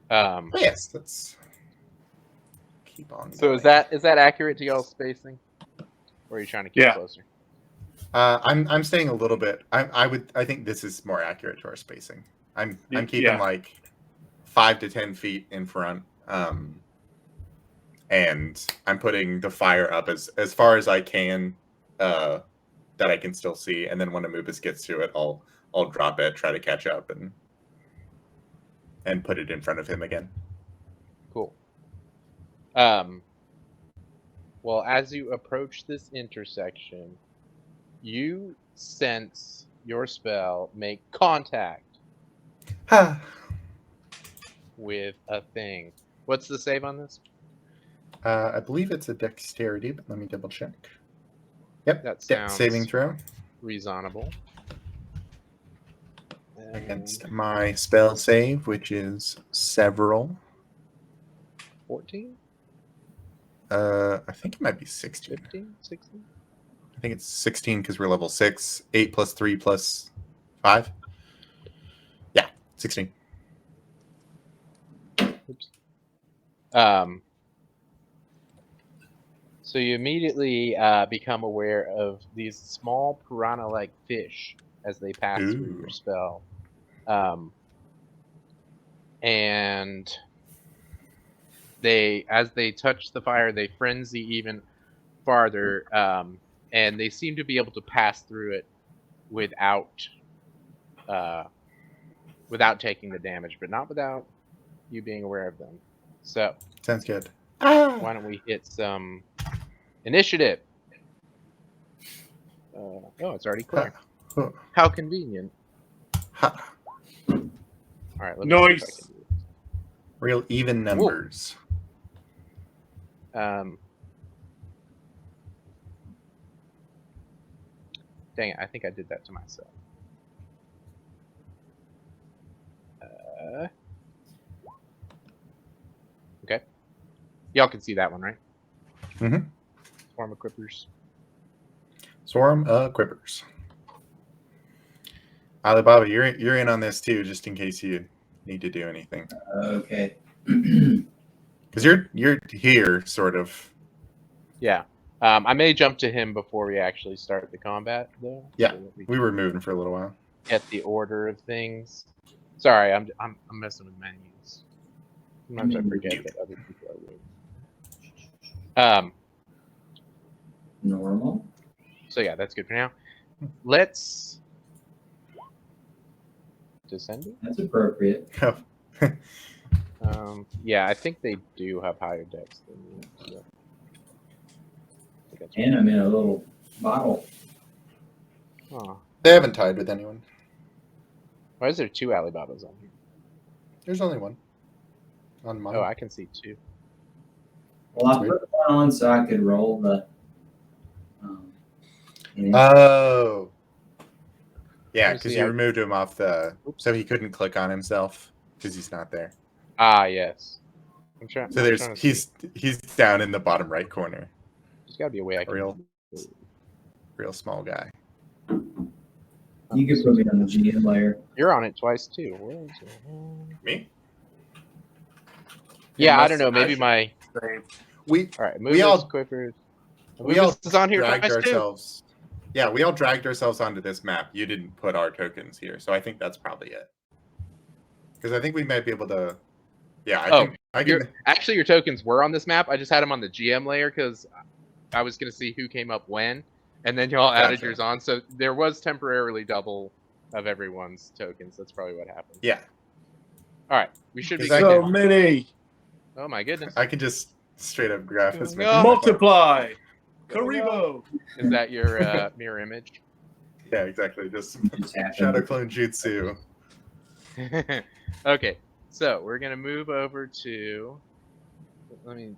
But yes, let's keep on. So going. is that accurate to y'all's spacing? Or are you trying to keep closer? I'm staying a little bit. I think this is more accurate to our spacing. I'm keeping like 5 to 10 feet in front. And I'm putting the fire up as far as I can, that I can still see. And then when Anubis gets to it, I'll drop it, try to catch up, and put it in front of him again. Cool. Well, as you approach this intersection, you sense your spell make contact with a thing. What's the save on this? I believe it's a dexterity, but let me double check. Yep, that sounds saving throw. Reasonable. Against my spell save, which is several. 14? I think it might be 16. 15? 16? I think it's 16 because we're level 6. 8 plus 3 plus 5. Yeah, 16. Oops. So you immediately become aware of these small piranha-like fish as they pass through Ooh. your spell. And as they touch the fire, they frenzy even farther, and they seem to be able to pass through it without taking the damage, but not without you being aware of them. So Sounds good. why don't we hit some initiative? Oh, it's already clear. Huh. How convenient. Ha. All right, let me see if I Nice. can do it. Real even numbers. Dang it, I think I did that to myself. Okay. Y'all can see that one, right? Mm-hmm. Swarm equippers. Swarm equippers. Alibaba, you're in on this too, just in case you need to do anything. Okay. Because you're here, sort of. Yeah. I may jump to him before we actually start the combat, though. Yeah, so that we we were moving for a little while. get the order of things. Sorry, I'm messing with menus. Sometimes I forget that other people are waiting. Normal. So yeah, that's good for now. Let's descending. That's appropriate. Yeah, I think they do have higher decks than you. So I think that's And I'm in a little bottle. Oh. They haven't tied with anyone. Why is there 2 Alibabas on here? There's only one on mine. Oh, I can see 2. Well, I That's put one on so I could roll the. Oh. Yeah, Let me because see, you I- removed him off the, Oops. so he couldn't click on himself because he's not there. Ah, yes. I'm trying. So I'm trying to see. he's down in the bottom right corner. There's got to be a way I can. Real small guy. You could put me on the GM layer. You're on it twice too. Where is it? Me? Yeah, I must- don't know. Maybe I my. We All right, we all- Quippers. we all is on here dragged twice too. ourselves. Yeah, we all dragged ourselves onto this map. You didn't put our tokens here, so I think that's probably it. Because I think we might be able to. Yeah, I can. Actually, your tokens were on this map. I just had them on the GM layer because I was gonna see who came up when, and then y'all added Gotcha. yours on. So there was temporarily double of everyone's tokens. That's probably what happened. Yeah, All right, we should be. Because So many. Oh my goodness! I can just straight up graph as many. No. Multiply. Karibo. Is that your mirror image? Yeah, exactly. Just Just happened. shadow clone jutsu. Okay, so we're gonna move over to. Let me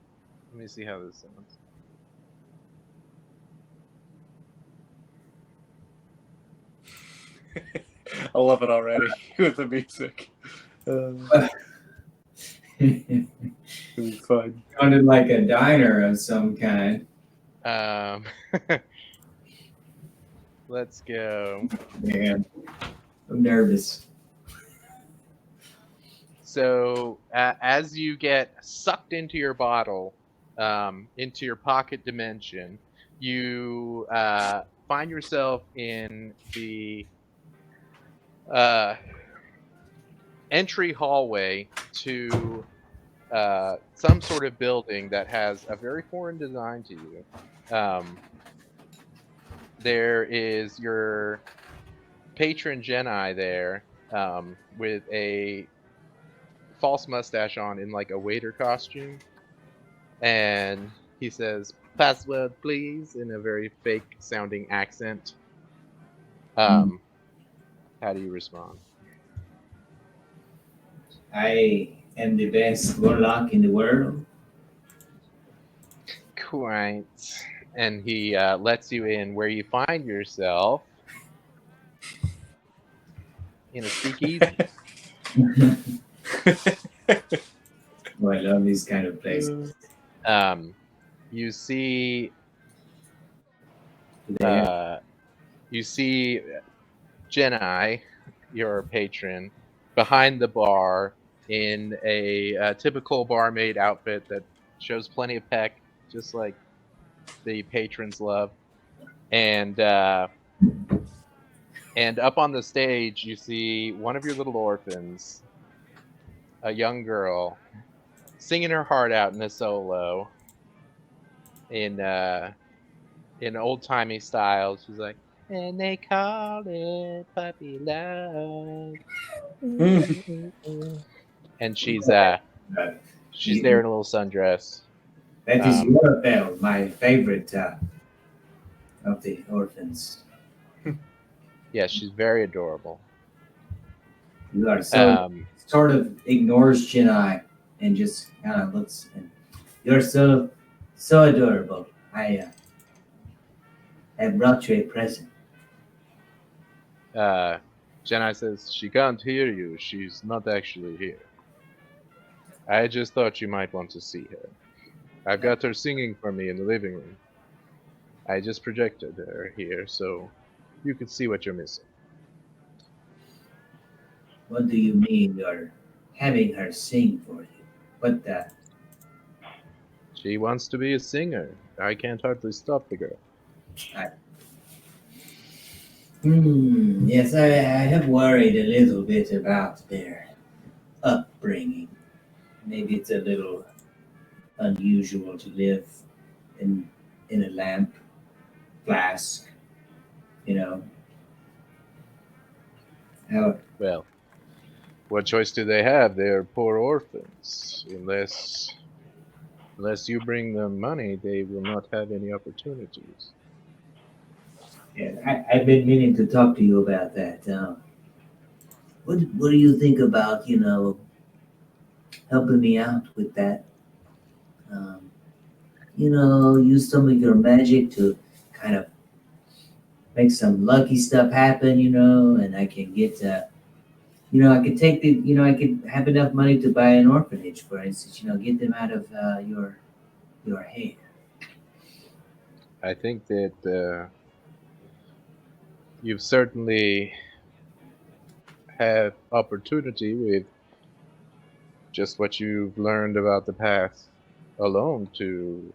see how this sounds. I love it already with the music. It's fun. Sounded like a diner of some kind. Let's go. Man, I'm nervous. So as you get sucked into your bottle, into your pocket dimension, you find yourself in the entry hallway to some sort of building that has a very foreign design to you. There is your patron Jedi there with a false mustache on in like a waiter costume, and he says, "Password, please," in a very fake sounding accent. How do you respond? I am the best warlock in the world. Quite. And he lets you in, where you find yourself in a speakeasy. Oh, I love these kind of places. You see They- Jedi, your patron, behind the bar in a typical barmaid outfit that shows plenty of pec, just like the patrons love. And And up on the stage, you see one of your little orphans, a young girl, singing her heart out in a solo in old timey style. She's like, and they call it puppy love. And she's there in a little sundress. That is Um, your bell, my favorite of the orphans. yeah, she's very adorable. You are so sort of ignores Chennai and just kind of looks. And you're so adorable. I brought you a present. Jenai says, she can't hear you. She's not actually here. I just thought you might want to see her. I've got her singing for me in the living room. I just projected her here so you could see what you're missing. What do you mean you're having her sing for you? What the? She wants to be a singer. I can't hardly stop the girl. Yes, I have worried a little bit about their upbringing. Maybe it's a little unusual to live in a lamp flask, you know. How Well, what choice do they have? They're poor orphans. Unless you bring them money, they will not have any opportunities. yeah, I've been meaning to talk to you about that. What do you think about helping me out with that? Um, use some of your magic to kind of make some lucky stuff happen, and I can get, I could take I could have enough money to buy an orphanage, for instance, get them out of your hair. I think that you've certainly had opportunity with just what you've learned about the path alone to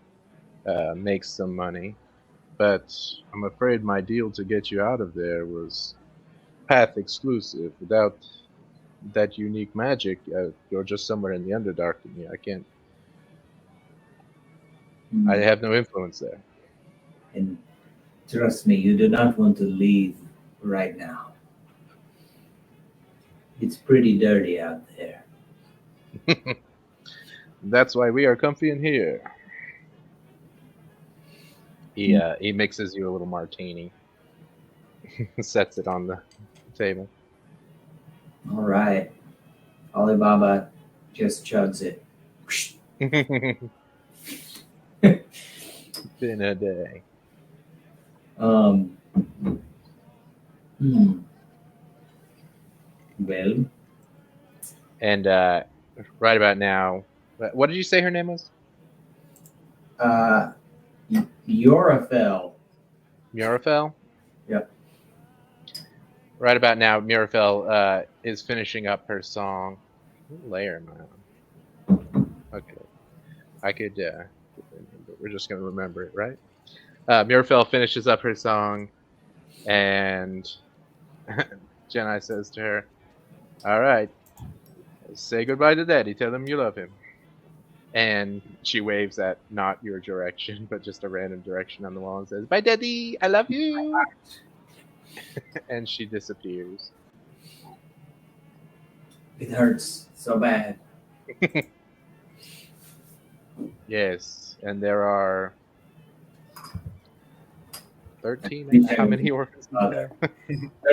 make some money. But I'm afraid my deal to get you out of there was path exclusive. Without that unique magic, you're just somewhere in the Underdark to me. I can't. I have no influence there. And trust me, you do not want to leave right now. It's pretty dirty out there. That's why we are comfy in here. He mixes you a little martini, sets it on the table. All right. Alibaba just chugs it. Been a day. Um. Well, And right about now, what did you say her name was? Yorafel. Murafel? Yep. Right about now, Murafel is finishing up her song. What layer am I on? Okay. I could, we're just going to remember it, right? Murafel finishes up her song, and Jenai says to her, all right, say goodbye to Daddy. Tell him you love him. And she waves at not your direction, but just a random direction on the wall and says, bye, Daddy. I love you. And she disappears. It hurts so bad. Yes, and there are 13. How many orphans are there?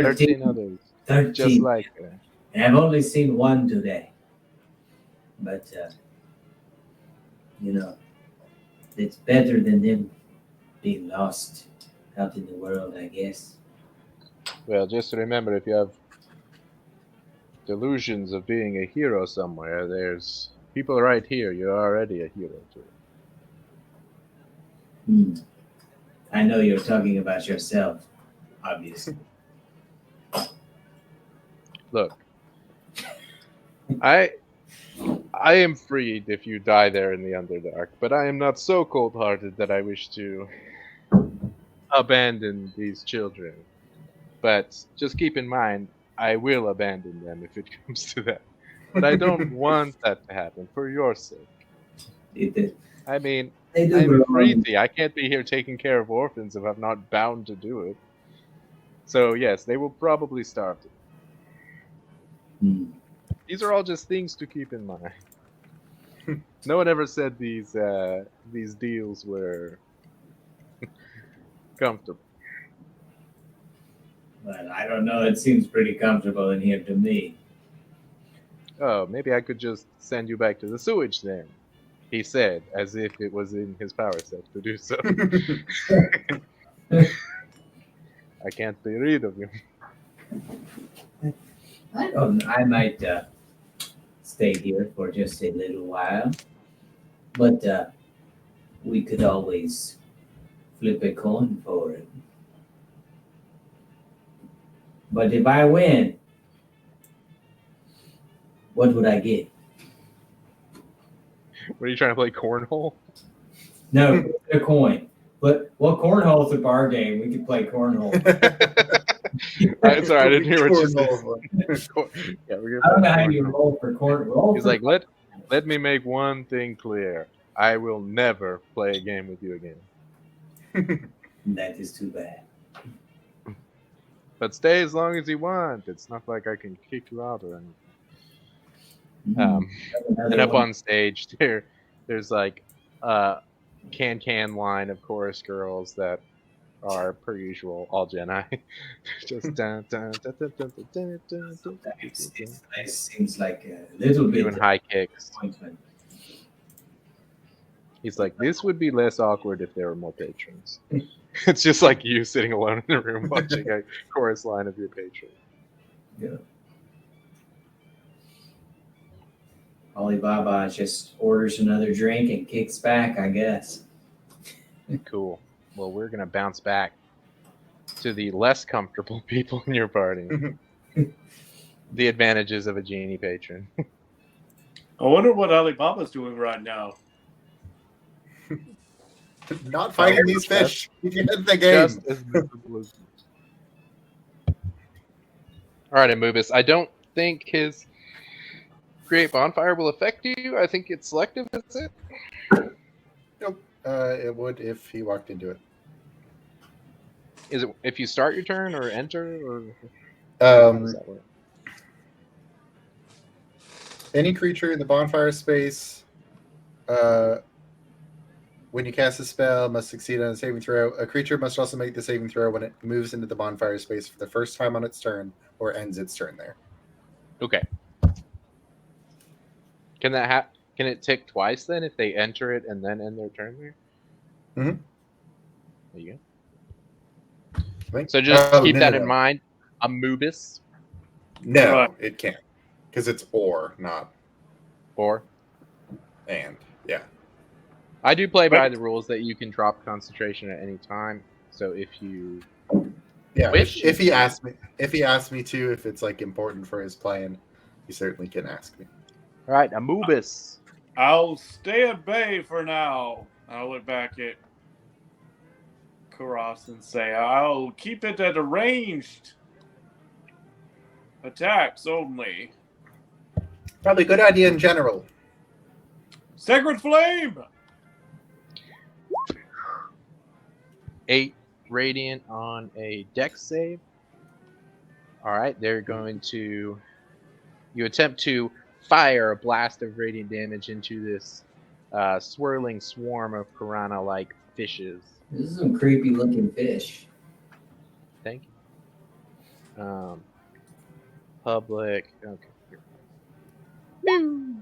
13 others. 13. Just like her. And I've only seen one today. But, it's better than them being lost out in the world, I guess. Well, just remember, if you have delusions of being a hero somewhere, there's people right here. You're already a hero to. I know you're talking about yourself, obviously. Look, I am freed if you die there in the Underdark, but I am not so cold-hearted that I wish to abandon these children But just keep in mind, I will abandon them if it comes to that. But I don't want that to happen for your sake. They I mean, do I'm a belong. Freezy. I can't be here taking care of orphans if I'm not bound to do it. So yes, they will probably starve to death. Hmm. These are all just things to keep in mind. No one ever said these deals were comfortable. But I don't know. It seems pretty comfortable in here to me. Oh, maybe I could just send you back to the sewage then, he said, as if it was in his power set to do so. I can't be rid of you. I don't. I might stay here for just a little while, but we could always flip a coin for it. But if I win, what would I get? What are you trying to play cornhole? No, a coin. But well, cornhole's a bar game. We could play cornhole. Sorry, I didn't hear what you said. Yeah, we're I don't know gonna how play you cornhole. roll for cornhole. He's like, let me make one thing clear. I will never play a game with you again. That is too bad. But stay as long as you want. It's not like I can kick you out or anything. Another And up one. on stage, there's like a can line of chorus girls that are, per usual, all Jedi. Just dun, dun, dun, dun, dun, dun, dun, dun, dun, It seems like a little bit doing high kicks. disappointment. He's like, this would be less awkward if there were more patrons. It's just like you sitting alone in the room watching a chorus line of your patron. Yeah. Alibaba just orders another drink and kicks back, I guess. Cool. Well, we're gonna bounce back to the less comfortable people in your party. The advantages of a genie patron. I wonder what Alibaba's doing right now. Not fighting these fish. Get in the game. Just as visible as Alright, Anubis. I don't think his create bonfire will affect you. I think it's selective, is it? Nope. It would if he walked into it. Is it if you start your turn or enter, or how does that work? Any creature in the bonfire space, when you cast a spell, must succeed on a saving throw. A creature must also make the saving throw when it moves into the bonfire space for the first time on its turn or ends its turn there. Okay. Can that Can it tick twice then if they enter it and then end their turn there? Mhm. There you I think. go. So just keep no, that no, in no. mind. Amubis No, Right. it can't. Because it's or, not or and. Yeah. I do play by Right. the rules that you can drop concentration at any time. So if you Yeah. Wish? If he asks me to, if it's like important for his plan, he certainly can ask me. All right, Amubis. I'll stay at bay for now. I'll look back at Karas and say, I'll keep it at a ranged attacks only. Probably a good idea in general. Sacred Flame! 8 radiant on a dex save. All right, they're going to. You attempt to fire a blast of radiant damage into this swirling swarm of piranha-like fishes. This is some creepy looking fish. Thank you. Public. Okay. Ooh,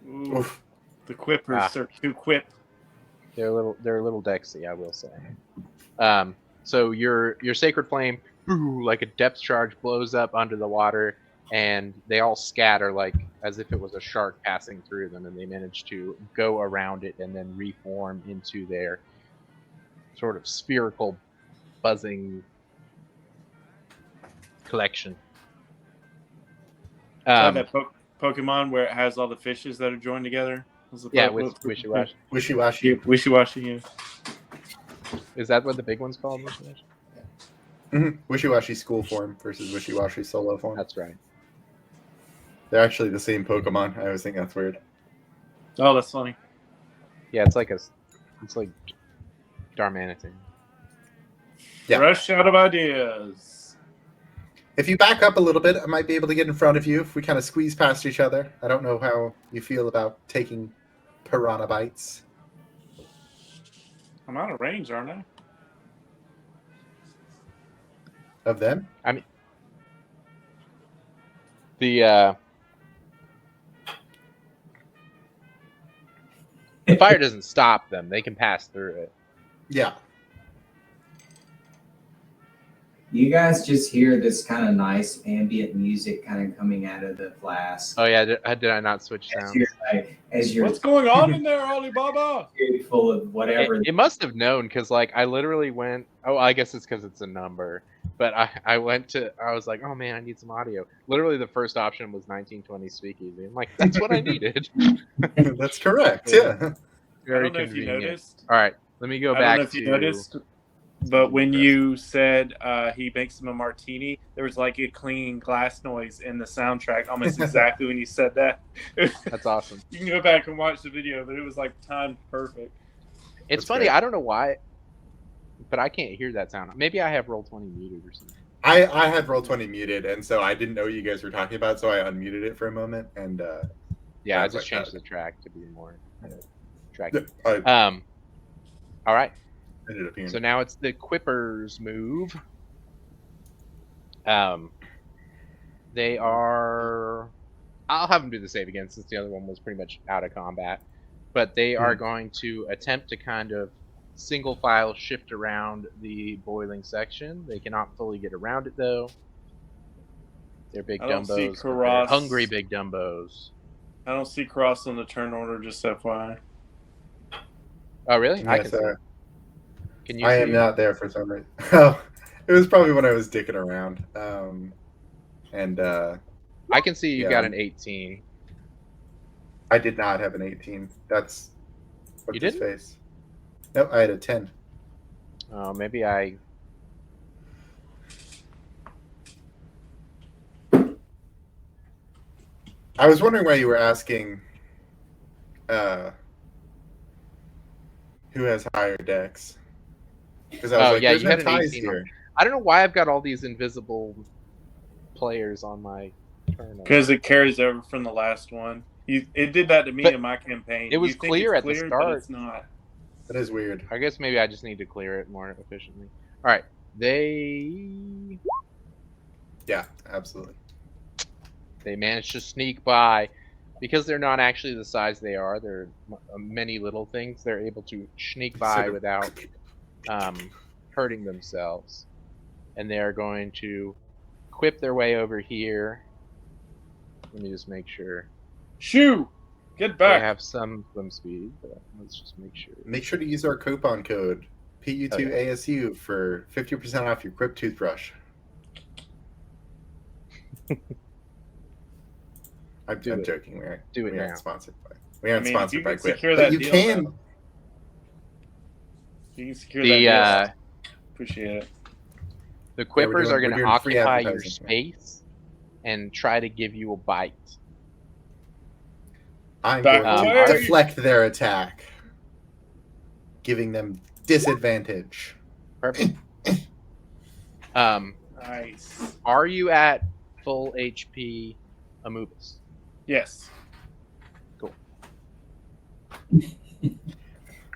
Oof. the quippers are too quip. They're a little dexy, I will say. So your sacred flame, like a depth charge, blows up under the water, and they all scatter like as if it was a shark passing through them, and they manage to go around it and then reform into their sort of spherical, buzzing collection. Like that Pokemon where it has all the fishes that are joined together. Yeah, with Wishy-Washy. Wishy-washy. Wishy-washy, yeah. Is that what the big one's called? Wishy-Washy? Wishy-washy school form versus wishy-washy solo form. That's right. They're actually the same Pokemon. I always think that's weird. Oh, that's funny. Yeah, it's like Darmanitan. Yeah. Fresh out of ideas. If you back up a little bit, I might be able to get in front of you if we kind of squeeze past each other. I don't know how you feel about taking piranha bites. I'm out of range, aren't I? Of them? I mean, the fire doesn't stop them; they can pass through it. Yeah. You guys just hear this kind of nice ambient music kind of coming out of the flask. Oh yeah, did I not switch sounds? As you're What's going on in there, Alibaba? full of whatever. It must have known because like I literally went. Oh, I guess it's because it's a number. But I was like, oh man, I need some audio. Literally, the first option was 1920 Speakeasy. I'm like, that's what I needed. That's correct. Yeah. I Very don't know if you convenient. noticed. All right, let me go I back don't know if to. you noticed, but when you said he makes him a martini, there was like a clinking glass noise in the soundtrack, almost exactly when you said that. That's awesome. You can go back and watch the video, but it was like timed perfect. It's That's funny. great. I don't know why, but I can't hear that sound. Maybe I have Roll20 muted or something. I had Roll20 muted, and so I didn't know what you guys were talking about, so I unmuted it for a moment. And Yeah, I Sounds just like changed that. the track to be more tracky. I All right. ended up hearing. So now it's the Quippers move. They are. I'll have them do the save again since the other one was pretty much out of combat. But they are going to attempt to kind of single file shift around the boiling section. They cannot fully get around it though. They're big I don't see dumbos. But they're Karas. hungry big dumbos. I don't see Cross on the turn order, just FYI. Oh really? I Yes, can see. Can you I see? am not there for some reason. Oh, it was probably when I was dicking around. I can see you Yeah. got an 18. I did not have an 18. That's what's You his didn't? face. Nope, I had a 10. Oh, maybe I. I was wondering why you were asking who has higher decks. Because I was Oh, like, yeah, there's you no had an ties 18 on- here. I don't know why I've got all these invisible players on my turn. Because it carries over from the last one. It did that to me But in my campaign. it was You think clear it's at the clear, start. but it's not. That is weird. I guess maybe I just need to clear it more efficiently. All right, they Yeah, absolutely. managed to sneak by because they're not actually the size they are. They're many little things. They're able to sneak by Sort of- without hurting themselves, and they are going to quip their way over here. Let me just make sure. Shoo! Get They back. have some swim speed, but let's just make sure. Make sure to use our coupon code PU2ASU for 50% off your Quip toothbrush. I'm Do it. joking. Do it we aren't now. sponsored by. We aren't I mean, if sponsored you by can Quip, secure but that you deal, can. though. You can secure The that deal. Appreciate it. the we're Quippers doing- are going we're to doing free occupy your advertising, yeah. space and try to give you a bite. I'm Back going away. to deflect their attack, giving them disadvantage. Perfect. Nice. Are you at full HP, Amoebus? Yes.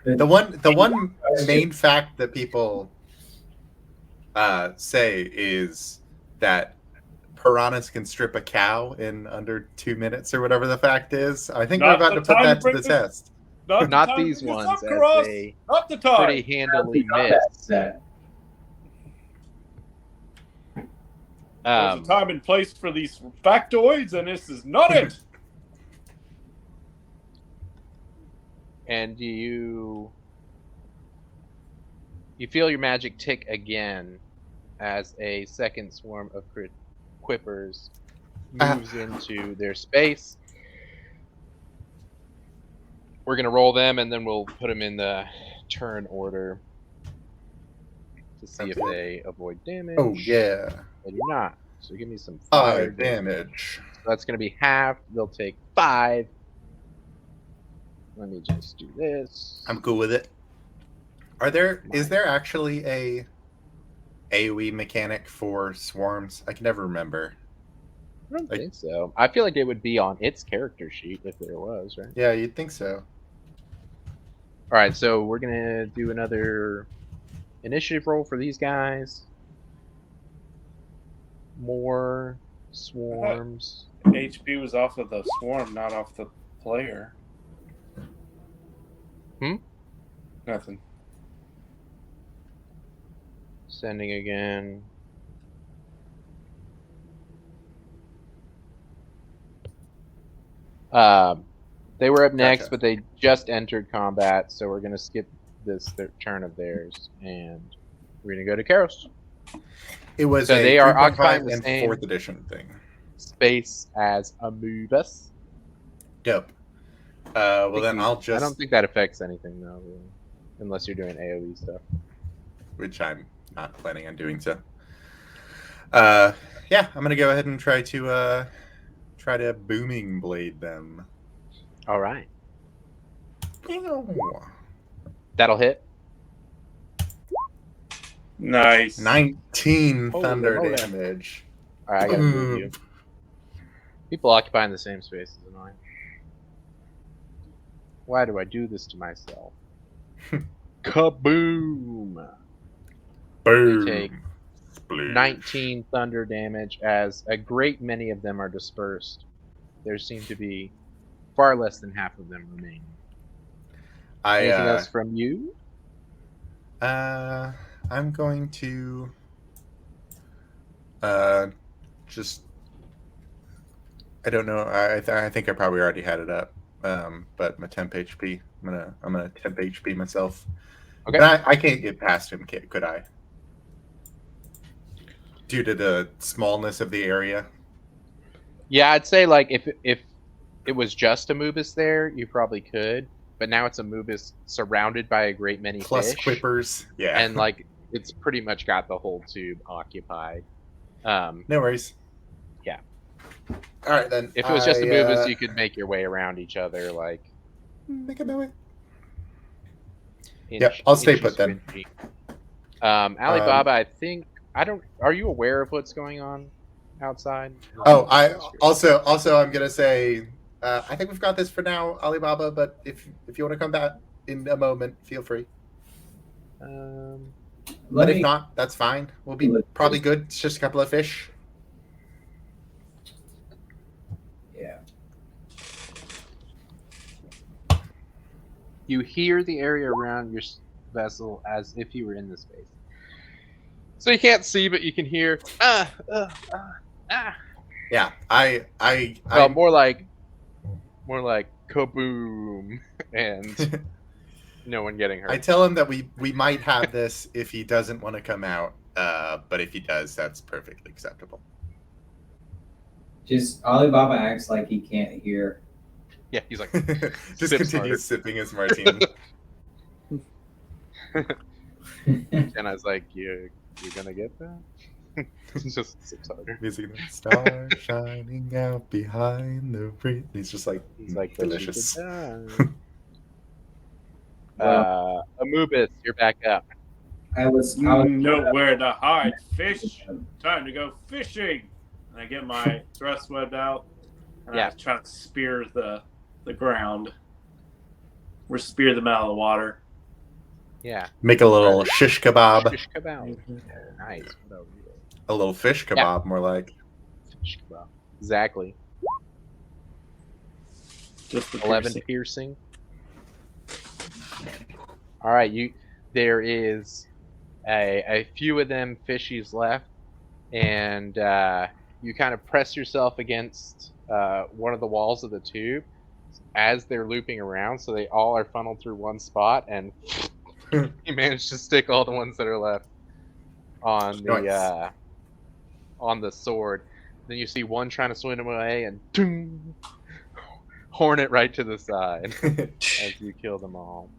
The one main fact that people say is that piranhas can strip a cow in under 2 minutes or whatever the fact is. I think we're Not about the to put time that to to bring the this- test. the Not time to these bring this ones, up, as Karas. they Not the time. pretty handily Combat miss. set. There's a time and place for these factoids, and this is not it. And you feel your magic tick again as a second swarm of Quippers moves into their space. We're gonna roll them, and then we'll put them in the turn order. to see if Okay. they avoid damage. Oh yeah, They do not. So give me some fire 5 damage. So that's going to be half. They'll take 5. Let me just do this. I'm cool with it. Is there actually a AoE mechanic for swarms? I can never remember. I don't think so. I feel like it would be on its character sheet if there was, right? Yeah, you'd think so. All right, so we're going to do another initiative roll for these guys. More swarms. HP was off of the swarm, not off the player. Nothing. Sending again. They were up next, Gotcha. but they just entered combat, so we're gonna skip this turn of theirs, and we're gonna go to Karos. It was So a they are 3.5 occupying the and same 4th edition thing. space as Amubus. Dope. Well then I'll just. I don't think that affects anything though, really, unless you're doing AOE stuff. Which I'm not planning on doing so. Yeah, I'm gonna go ahead and try to booming blade them. All right, that'll hit. Nice. 19 Holy thunder moly. damage. All right, I gotta move you. People occupying the same space is annoying. Why do I do this to myself? Kaboom! Boom. They take Sploosh. 19 thunder damage as a great many of them are dispersed. There seem to be far less than half of them remaining. Anything else from you? I'm going to just I don't know. I think I probably already had it up. But my temp HP. I'm gonna temp HP myself. Okay. And I can't get past him, could I? Due to the smallness of the area. Yeah, I'd say like if it was just a Mubus there, you probably could. But now it's a Mubus surrounded by a great many Plus fish. quippers. Yeah. And like it's pretty much got the whole tube occupied. No worries. Yeah. All right then. If it was just a Mubus, you could make your way around each other like. Make it my way. Yep, I'll stay put then. Alibaba, I think I don't. Are you aware of what's going on outside? Oh, I also I'm gonna say I think we've got this for now, Alibaba. But if you want to come back in a moment, feel free. But if not, that's fine. We'll be probably good. It's just a couple of fish. Yeah. You hear the area around your vessel as if you were in the space. So you can't see, but you can hear. Yeah, Well, more like kaboom, and no one getting hurt. I tell him that we might have this if he doesn't want to come out. But if he does, that's perfectly acceptable. Just Alibaba acts like he can't hear. Yeah, he's like Just sips continues harder. sipping his martini. And I was like, you're gonna get that? Just sips harder. Music, star shining out behind the breeze. He's just like, He's like delicious. Amubis, you're back up. I was Nowhere to hide. Fish. Time to go fishing. And I get my thrust web out. And I try to spear the ground. Or spear them out of the water. Yeah. Make a little shish kebab. Shish kebab. Nice. A little fish kebab, more like. Fish kebab. Exactly. Just the 11 piercing. All right, there is a few of them fishies left, and you kind of press yourself against one of the walls of the tube as they're looping around, so they all are funneled through one spot, and you manage to stick all the ones that are left on the on the sword. Then you see one trying to swim away, and doom, horn it right to the side as you kill them all.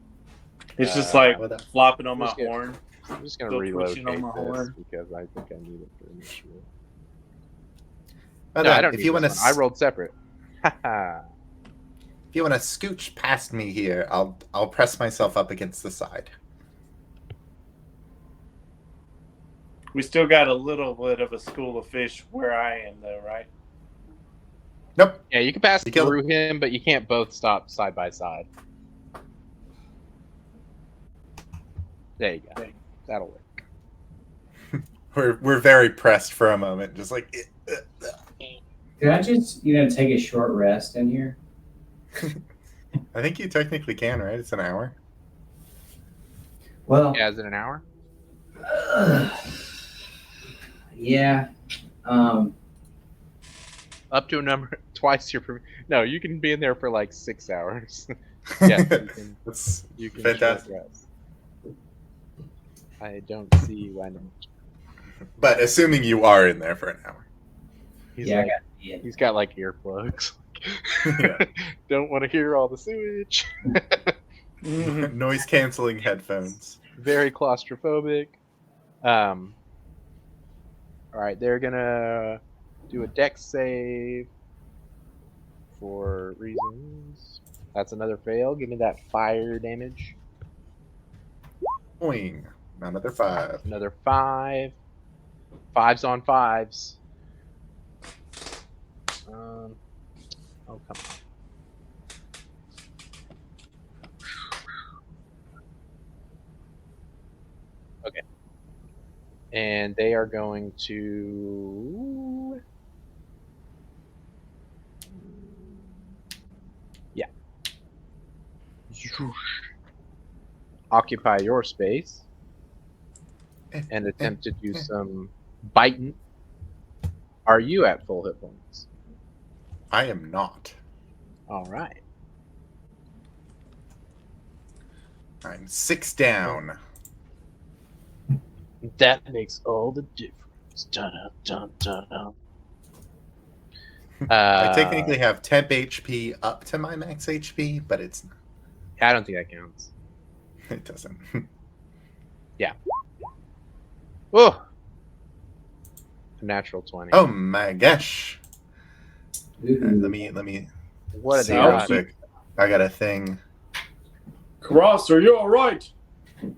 It's just like what flopping on my Who's good? horn. I'm just gonna Still relocate twitching on my this horn. because I think I need it for initial. Well, No, I then, don't if need you this want one. I to, rolled separate. Haha. if you want to scooch past me here, I'll press myself up against the side. We still got a little bit of a school of fish where I am, though, right? Nope. Yeah, you can pass You killed through him, but you can't both stop side by side. There you go. That'll work. We're very pressed for a moment, just like. Could I just, take a short rest in here? I think you technically can, right? It's an hour. Well, Yeah, is it an hour? yeah. Up to a number twice your. No, you can be in there for like 6 hours. Yes, That's you can fantastic. short rest. I don't see why not. But assuming you are in there for an hour. He's Yeah, I like, got to be in. he's got like earplugs. Yeah. Don't want to hear all the sewage. Noise canceling headphones. Very claustrophobic. All right, they're gonna do a dex save for reasons. That's another fail. Give me that fire damage. Boing. Another 5. Another 5. 5s on 5s. Oh, come on. Okay. And they are going to... Yeah. Occupy your space and attempt to do some biting. Are you at full hit points? I am not. All right. I'm 6 down. That makes all the difference. Dun, dun, dun, dun. I technically have temp HP up to my max HP, but it's not. I don't think that counts. It doesn't. Oh, a natural 20. Oh my gosh. Ooh. Let me What a see real Ouchie. quick. I got a thing. Cross, are you all right?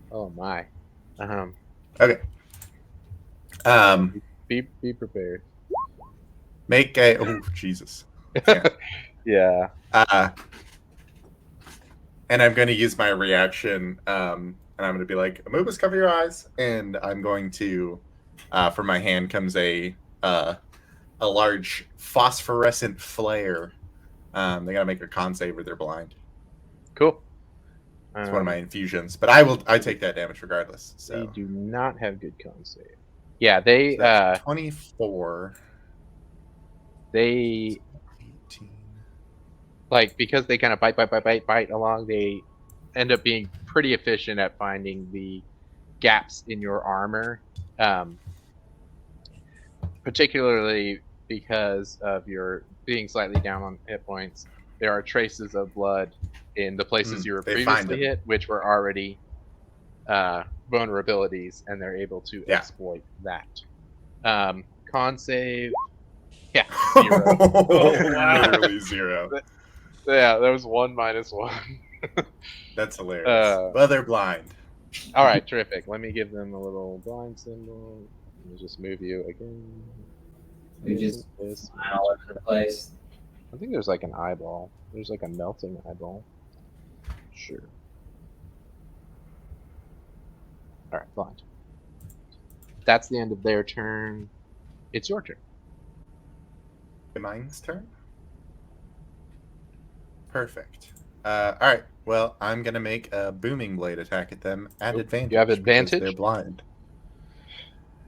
Oh my. Okay. Be prepared. Make a Jesus. Yeah. Yeah. And I'm going to use my reaction, and I'm going to be like, Amoebas, cover your eyes, and I'm going to, from my hand comes a large phosphorescent flare. They got to make a con save or they're blind. Cool. It's one of my infusions, but I take that damage regardless. So They do not have good con save. Yeah, they So that's 24. they 18. like, because they kind of bite along, they end up being pretty efficient at finding the gaps in your armor, particularly because of your being slightly down on hit points. There are traces of blood in the places you were they find previously hit, which were already vulnerabilities, and they're able to exploit that. Con save, yeah, 0. Oh, wow. Literally 0. Yeah, that was 1 minus 1. That's hilarious. Well, they're blind. All right, terrific. Let me give them a little blind symbol. Let me just move you again. We just This. flying all over the place. I think there's like an eyeball. There's like a melting eyeball. Sure. All right, blind. That's the end of their turn. It's your turn. Mine's turn. Perfect. All right. Well, I'm gonna make a booming blade attack at them at advantage. You have because advantage? They're blind.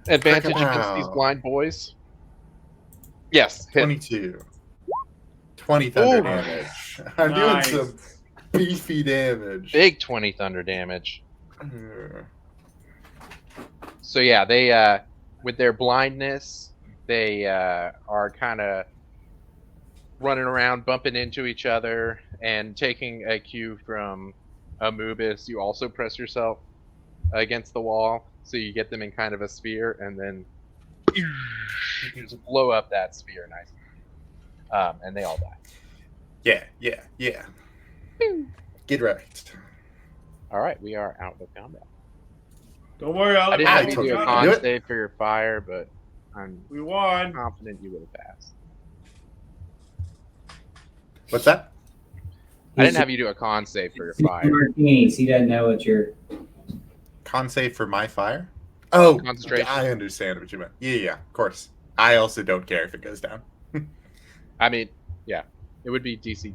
Advantage Wow. against these blind boys. Yes, hit. 22. 20 thunder Ooh. damage. I'm Nice. doing some beefy damage. Big 20 thunder damage. So yeah, they with their blindness, they are kind of running around, bumping into each other, and taking a cue from Amoebas. You also press yourself against the wall, so you get them in kind of a sphere, and then you just blow up that sphere nicely, and they all die. Yeah. Get right. All right, we are out of combat. Don't worry, I didn't have you told do you a to con do it. save for your fire, but I'm We won. confident you would have passed. What's that? I didn't have you do a con save for your fire. Martinis. He doesn't know what you're. Con save for my fire? Oh, Concentration. I understand what you meant. Yeah, of course. I also don't care if it goes down. I mean, yeah, it would be DC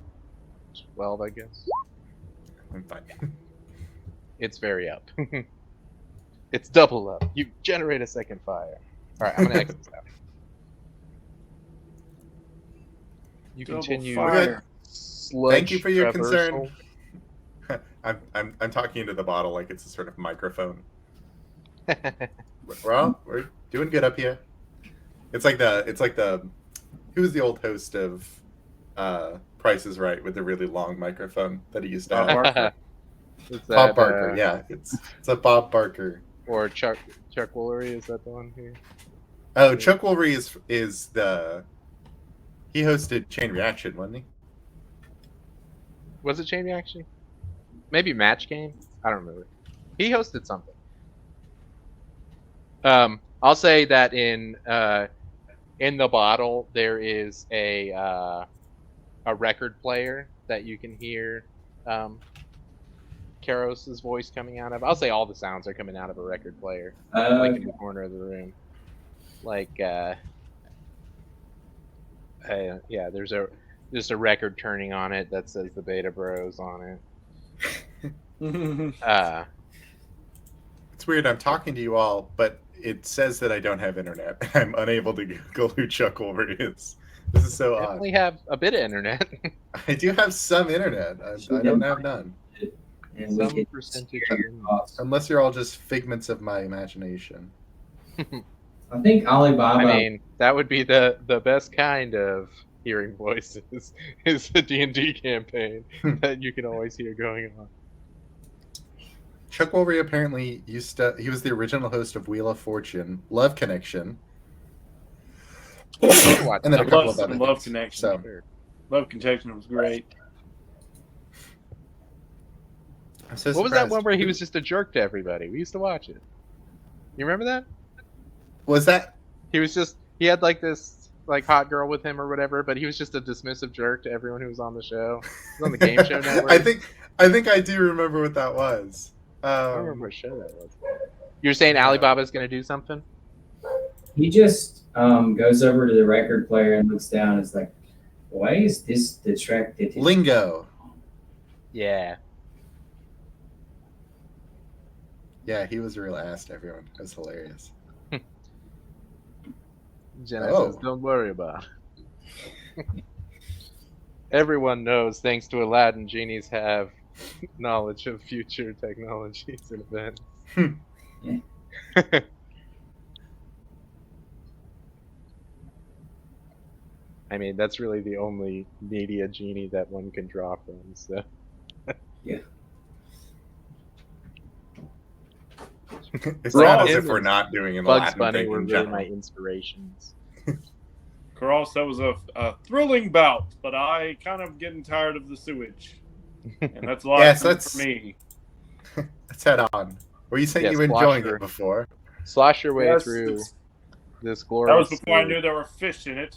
12, I guess. I'm fine. It's very up. It's double up. You generate a second fire. All right, I'm gonna exit this out. You Double continue. fire. Sludge Thank you for your traversal. concern. I'm talking into the bottle like it's a sort of microphone. We're doing good up here. It's like the who's the old host of Price is Right with the really long microphone that he used to have? Barker. Is Bob that, Barker, yeah. It's a Bob Barker. Or Chuck Woolery, is that the one here? Oh, Chuck Woolery is the he hosted Chain Reaction, wasn't he? Was it Chain Reaction? Maybe Match Game? I don't remember. He hosted something. I'll say that in the bottle there is a record player that you can hear Karos's voice coming out of. I'll say all the sounds are coming out of a record player, like in the corner of the room. Like, yeah, there's a record turning on it that says the Beta Bros on it. It's weird. I'm talking to you all, but it says that I don't have internet. I'm unable to Google who Chuck Woolery is. This is so I odd. only have a bit of internet. I do have some internet. I don't have none. And we Some could percentage share of your costs. Unless you're all just figments of my imagination. I think Alibaba. I mean, that would be the best kind of hearing voices is the D&D campaign that you can always hear going on. Chuck Woolery apparently he was the original host of Wheel of Fortune, Love Connection, Watch and then that. a couple Love of other some Love things. Connection. So Sure. Love Connection was great. I'm so What was that surprised. one where he was just a jerk to everybody? We used to watch it. You remember that? Was that? He had like this like hot girl with him or whatever, but he was just a dismissive jerk to everyone who was on the show. It was on the Game Show Network. I think I do remember what that was. I don't remember what show that was. You're saying Alibaba's going to do something? He just goes over to the record player and looks down. It's like, why is this the track that? Lingo. Yeah. Yeah, he was a real ass to everyone. It was hilarious. Jenna Oh. says, don't worry about it. Everyone knows, thanks to Aladdin, genies have knowledge of future technologies and events. Yeah. I mean, that's really the only media genie that one can draw from, so. Yeah. It's We're not all as if him we're and not doing an Bugs Aladdin Bunny thing were in really general. my inspirations. Cross, that was a thrilling bout, but I kind of getting tired of the sewage. And that's a lot Yes, for that's- me. Let's head on. Were you saying Yes, you were enjoying Flasher. it before? Slosh your way Yes, through it's- this That glorious. was before I knew there were fish in it.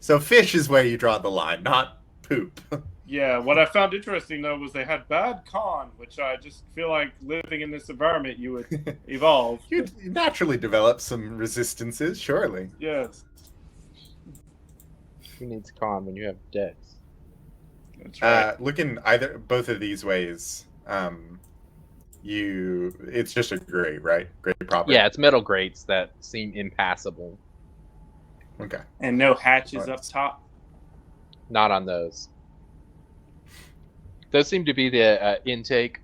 So fish is where you draw the line, not poop. Yeah, what I found interesting though was they had bad con, which I just feel like living in this environment you would evolve. You naturally develop some resistances, surely. Yes, Who needs con when you have Dex? that's right. Looking both of these ways, it's just a grate, right? Grate proper. Yeah, it's metal grates that seem impassable. Okay. And no hatches Alright. up top. Not on those. Those seem to be the intake.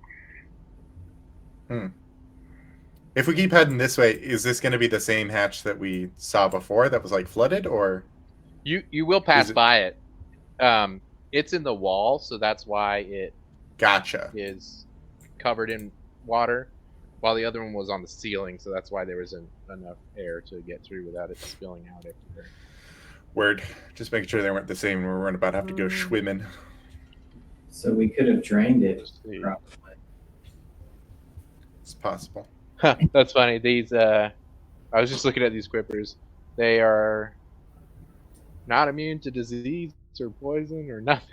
If we keep heading this way, is this going to be the same hatch that we saw before that was like flooded, or? You will pass Is it- by it. It's in the wall, so that's why it Gotcha. is covered in water, while the other one was on the ceiling. So that's why there wasn't enough air to get through without it spilling out everywhere. Word. Just making sure they weren't the same. We weren't about to have to go swimming. So we could have drained it. Let's see. Probably. It's possible. That's funny. These I was just looking at these quippers. They are not immune to disease or poison or nothing.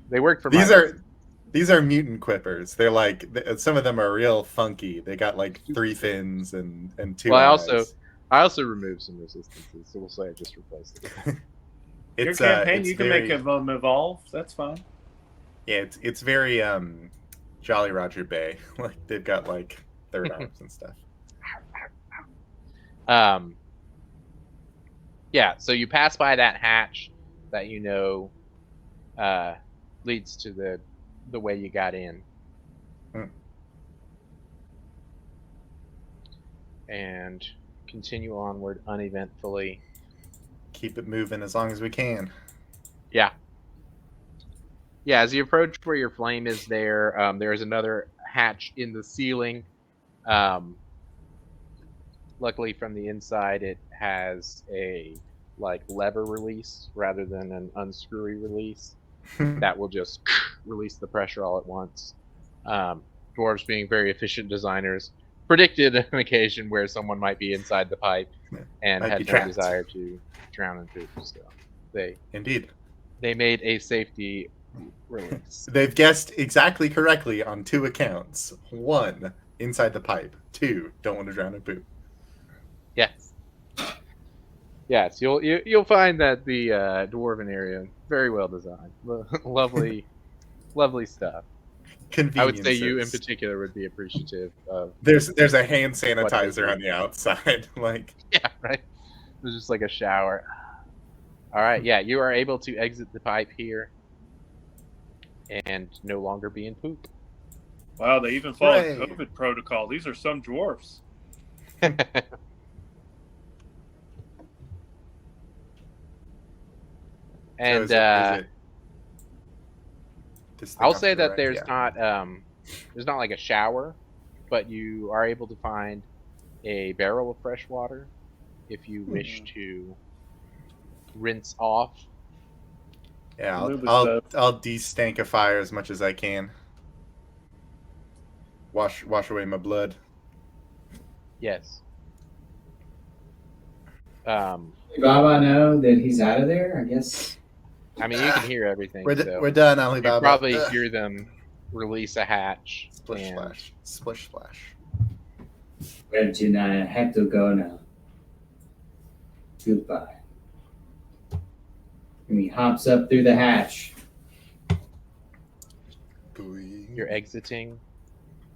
They work for these are mutant quippers. They're like some of them are real funky. They got like 3 fins and 2 eyes. I also removed some resistances, so we'll say I just replaced it. Your campaign, you can make them evolve. That's fine. Yeah, it's very Jolly Roger Bay. Like they've got like third arms and stuff. Yeah, so you pass by that hatch that you know leads to the way you got in. And continue onward uneventfully. Keep it moving as long as we can. Yeah. Yeah, as you approach where your flame is there's another hatch in the ceiling. Luckily from the inside it has a lever release rather than an unscrewy release that will just release the pressure all at once. Dwarves, being very efficient designers, predicted an occasion where someone might be inside the pipe and had no desire to drown in poop. So they made a safety release. They've guessed exactly correctly on 2 accounts. 1, inside the pipe. 2, don't want to drown in poop. Yes. Yes, you'll find that the dwarven area very well designed. Lovely stuff. I would say you in particular would be appreciative of. There's a hand sanitizer on the outside, like. Yeah, right. There's just like a shower. All right, yeah, you are able to exit the pipe here, and no longer be in poop. Wow, they even followed COVID protocol. These are some dwarfs. And I'll say that there's not like a shower, but you are able to find a barrel of fresh water if you wish to rinse off. Yeah, I'll de-stankify as much as I can. Wash away my blood. Yes. Baba know that he's out of there, I guess. I mean, you can hear everything. We're done, Alibaba. You probably hear them release a hatch. Splish splash. Splish splash. Reggie and I have to go now. Goodbye. And he hops up through the hatch. You're exiting.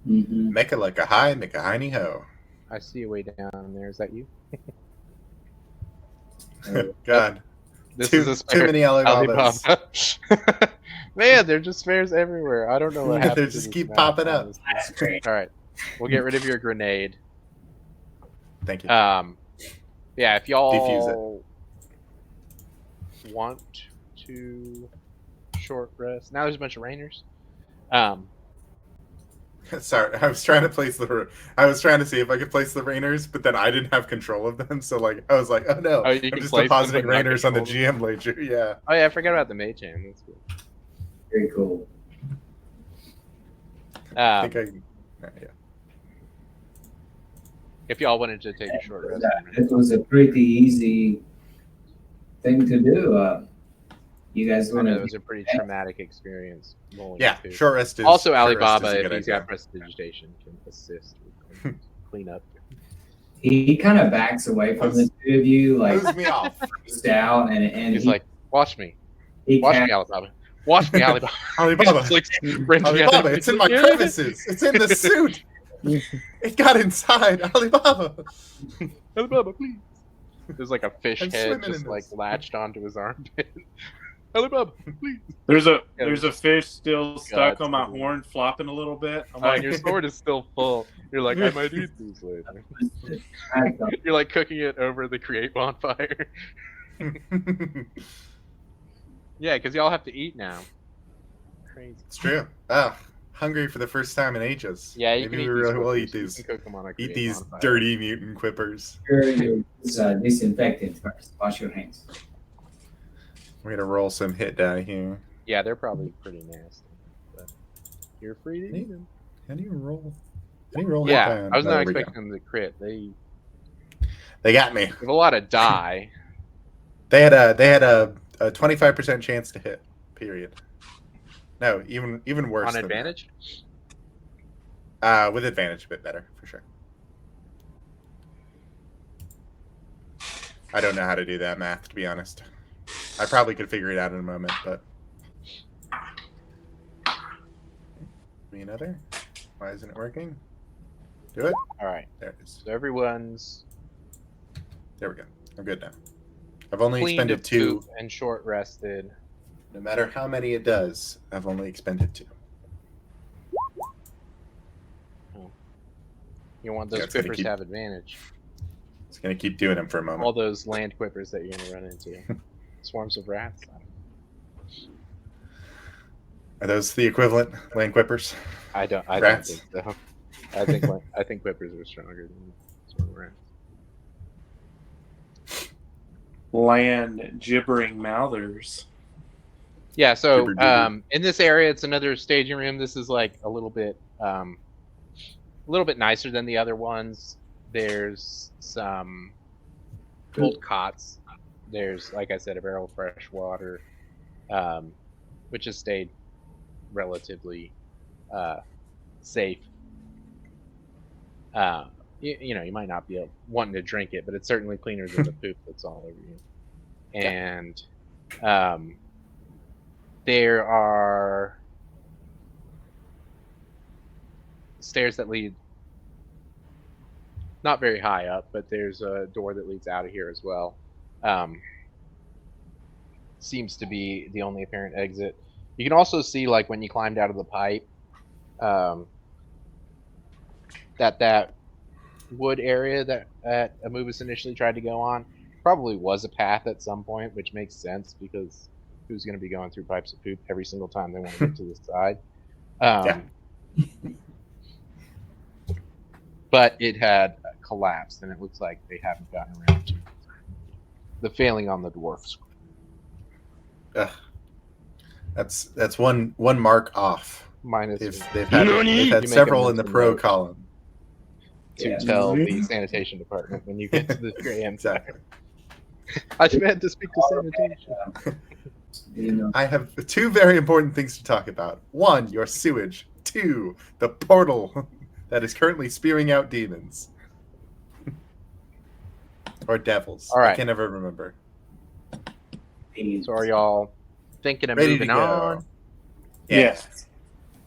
Mm-hmm. Make it like a high, make a hiney ho. I see a way down there. Is that you? God. This is a spare. Too many Alibabas. Alibaba. Man, they're just spares everywhere. I don't know what happened. They just keep popping up. That's great. All right, we'll get rid of your grenade. Thank you. Yeah, if y'all Defuse want to short rest. Now there's a bunch of rainers. Sorry, I was trying to see if I could place the rainers, but then I didn't have control of them. So I was like, oh no, I'm just depositing rainers on the GM ledger. Yeah. Oh yeah, I forgot about the mage hand. That's good. Very cool. I think yeah. If y'all wanted to take a short rest. It was a pretty easy thing to do. You guys want to? It was a pretty traumatic experience. Yeah, short rest is. Also, Alibaba, if he's got prestidigitation, can assist with clean up. He kind of backs away from the two of you, Moves me off. Down, and he's like, "Watch me, watch me, Alibaba, watch me, Alibaba." Alibaba, Alibaba, it's in my crevices. It's in the suit. It got inside, Alibaba. Alibaba, please. There's like a fish head just latched onto his armpit. Alibaba, please. There's a fish still stuck on my horn, flopping a little bit. I'm like, your sword is still full. You're like, I might eat these later. You're like cooking it over the create bonfire. Yeah, because y'all have to eat now. Crazy. It's true. Oh, hungry for the first time in ages. Yeah, you Maybe can we eat really these will quippers. eat these. You can cook them on a Eat create these bonfire. dirty mutant quippers. Sure, you use disinfectant first. Wash your hands. We're gonna roll some hit die here. Yeah, they're probably pretty nasty, but you're free to eat them. How do you roll? How do you roll hit Yeah, die on? I was Oh, not there we go. expecting them to crit. They They got me. have a lot of die. They had a 25% chance to hit. Period. No, even worse On than advantage? that. With advantage, a bit better for sure. I don't know how to do that math, to be honest. I probably could figure it out in a moment, but me another. Why isn't it working? Do it. All right. There it is. So everyone's There we go. I'm good now. I've only cleaned expended of 2. poop and short rested. No matter how many it does, I've only expended 2. You want those Yeah, it's gonna quippers keep- to have advantage. It's gonna keep doing them for a moment. All those land quippers that you're gonna run into. Swarms of rats. Are those the equivalent land quippers? I don't Rats? think so. I think quippers are stronger than swarm of rats. Land gibbering mouthers. Yeah, so Gibber gibber. in this area, it's another staging room. This is like a little bit nicer than the other ones. There's some old cots. There's, like I said, a barrel of fresh water, which has stayed relatively safe. You know, you might not be wanting to drink it, but it's certainly cleaner than the poop that's all over you. And there are stairs that lead not very high up, but there's a door that leads out of here as well. Seems to be the only apparent exit. You can also see, like, when you climbed out of the pipe, that wood area that Amubis initially tried to go on probably was a path at some point, which makes sense because who's going to be going through pipes of poop every single time they want to get to the side? But it had collapsed, and it looks like they haven't gotten around to the failing on the dwarfs. Ugh. That's one mark off. Minus They've had several in the pro column. to tell the sanitation department when you get to the gray Exactly. I had to speak to sanitation. You know, I have 2 very important things to talk about. 1, your sewage. 2, the portal that is currently spewing out demons. Or devils. All right. I can never remember. So are y'all thinking of Ready to moving go. on? Yes.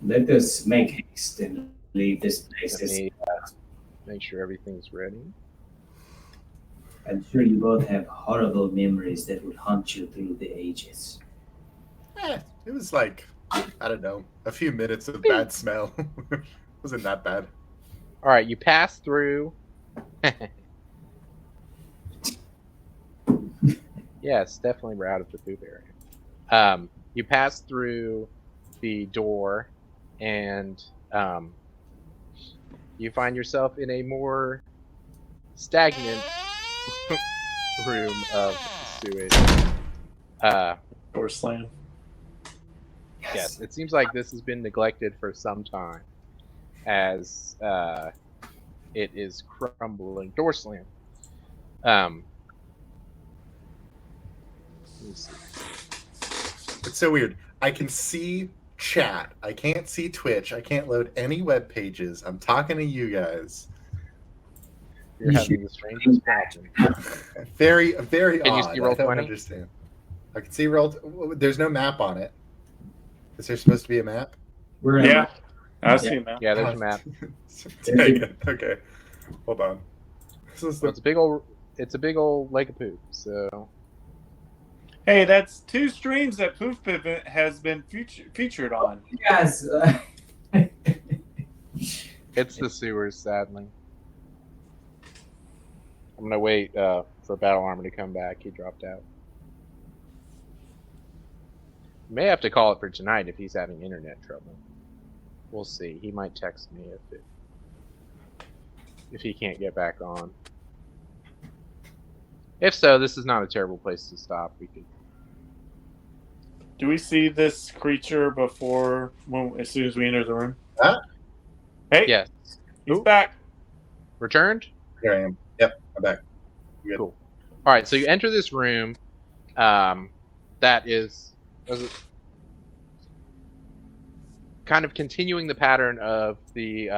let us make haste and leave this place. Let me make sure everything's ready. I'm sure you both have horrible memories that would haunt you through the ages. It was like, I don't know, a few minutes of bad smell. Wasn't that bad. All right, you pass through. Yes, definitely we're out of the poop area. You pass through the door, and you find yourself in a more stagnant room of sewage. Door slam. Yes, it seems like this has been neglected for some time, as it is crumbling. Door slam. Let me see. It's so weird. I can see chat. I can't see Twitch. I can't load any web pages. I'm talking to you guys. You're having the strangest problem. Very, very Can you odd. see I roll don't 20? understand. I can see roll. There's no map on it. Is there supposed to be a map? We're Yeah. I see him now. Yeah, there's a map. Dang it. Okay. Hold on. This is So the it's a big old lake of poop. So Hey, that's 2 streams that Poof Pivot has been featured on. Yes. it's the sewers, sadly. I'm gonna wait for Battle Armor to come back. He dropped out. May have to call it for tonight if he's having internet trouble. We'll see. He might text me if he can't get back on. If so, this is not a terrible place to stop. We could. Do we see this creature as soon as we enter the room? Huh? Hey, Yes. he's Ooh. back. Returned? Here I am. Yep, I'm back. Good. Cool. All right, so you enter this room. That is kind of continuing the pattern of the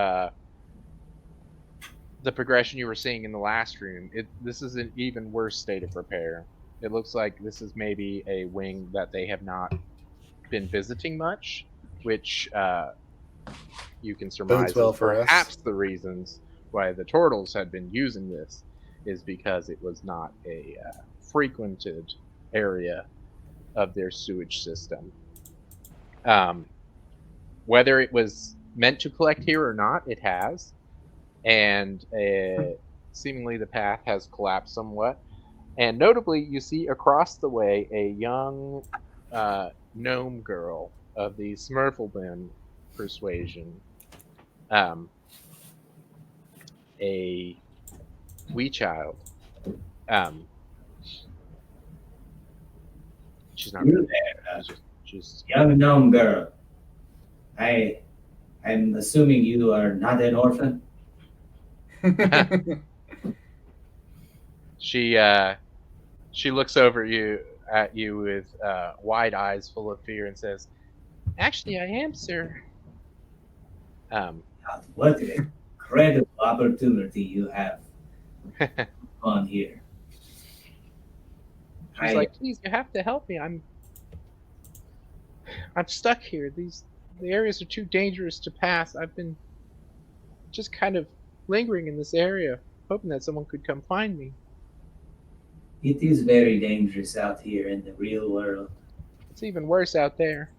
progression you were seeing in the last room. This is an even worse state of repair. It looks like this is maybe a wing that they have not been visiting much, which you can surmise well is for us. perhaps the reasons why the turtles had been using this is because it was not a frequented area of their sewage system. Whether it was meant to collect here or not, it has. And seemingly the path has collapsed somewhat. And notably, you see across the way a young gnome girl of the Smurfleman persuasion. A wee child. She's not You really there, she's young gnome girl. I'm assuming you are not an orphan. she looks over at you with wide eyes full of fear and says, "Actually, I am, sir." What an incredible opportunity you have on here. She's like, "Please, you have to help me. I'm stuck here. The areas are too dangerous to pass. I've been just kind of lingering in this area, hoping that someone could come find me." It is very dangerous out here in the real world. It's even worse out there.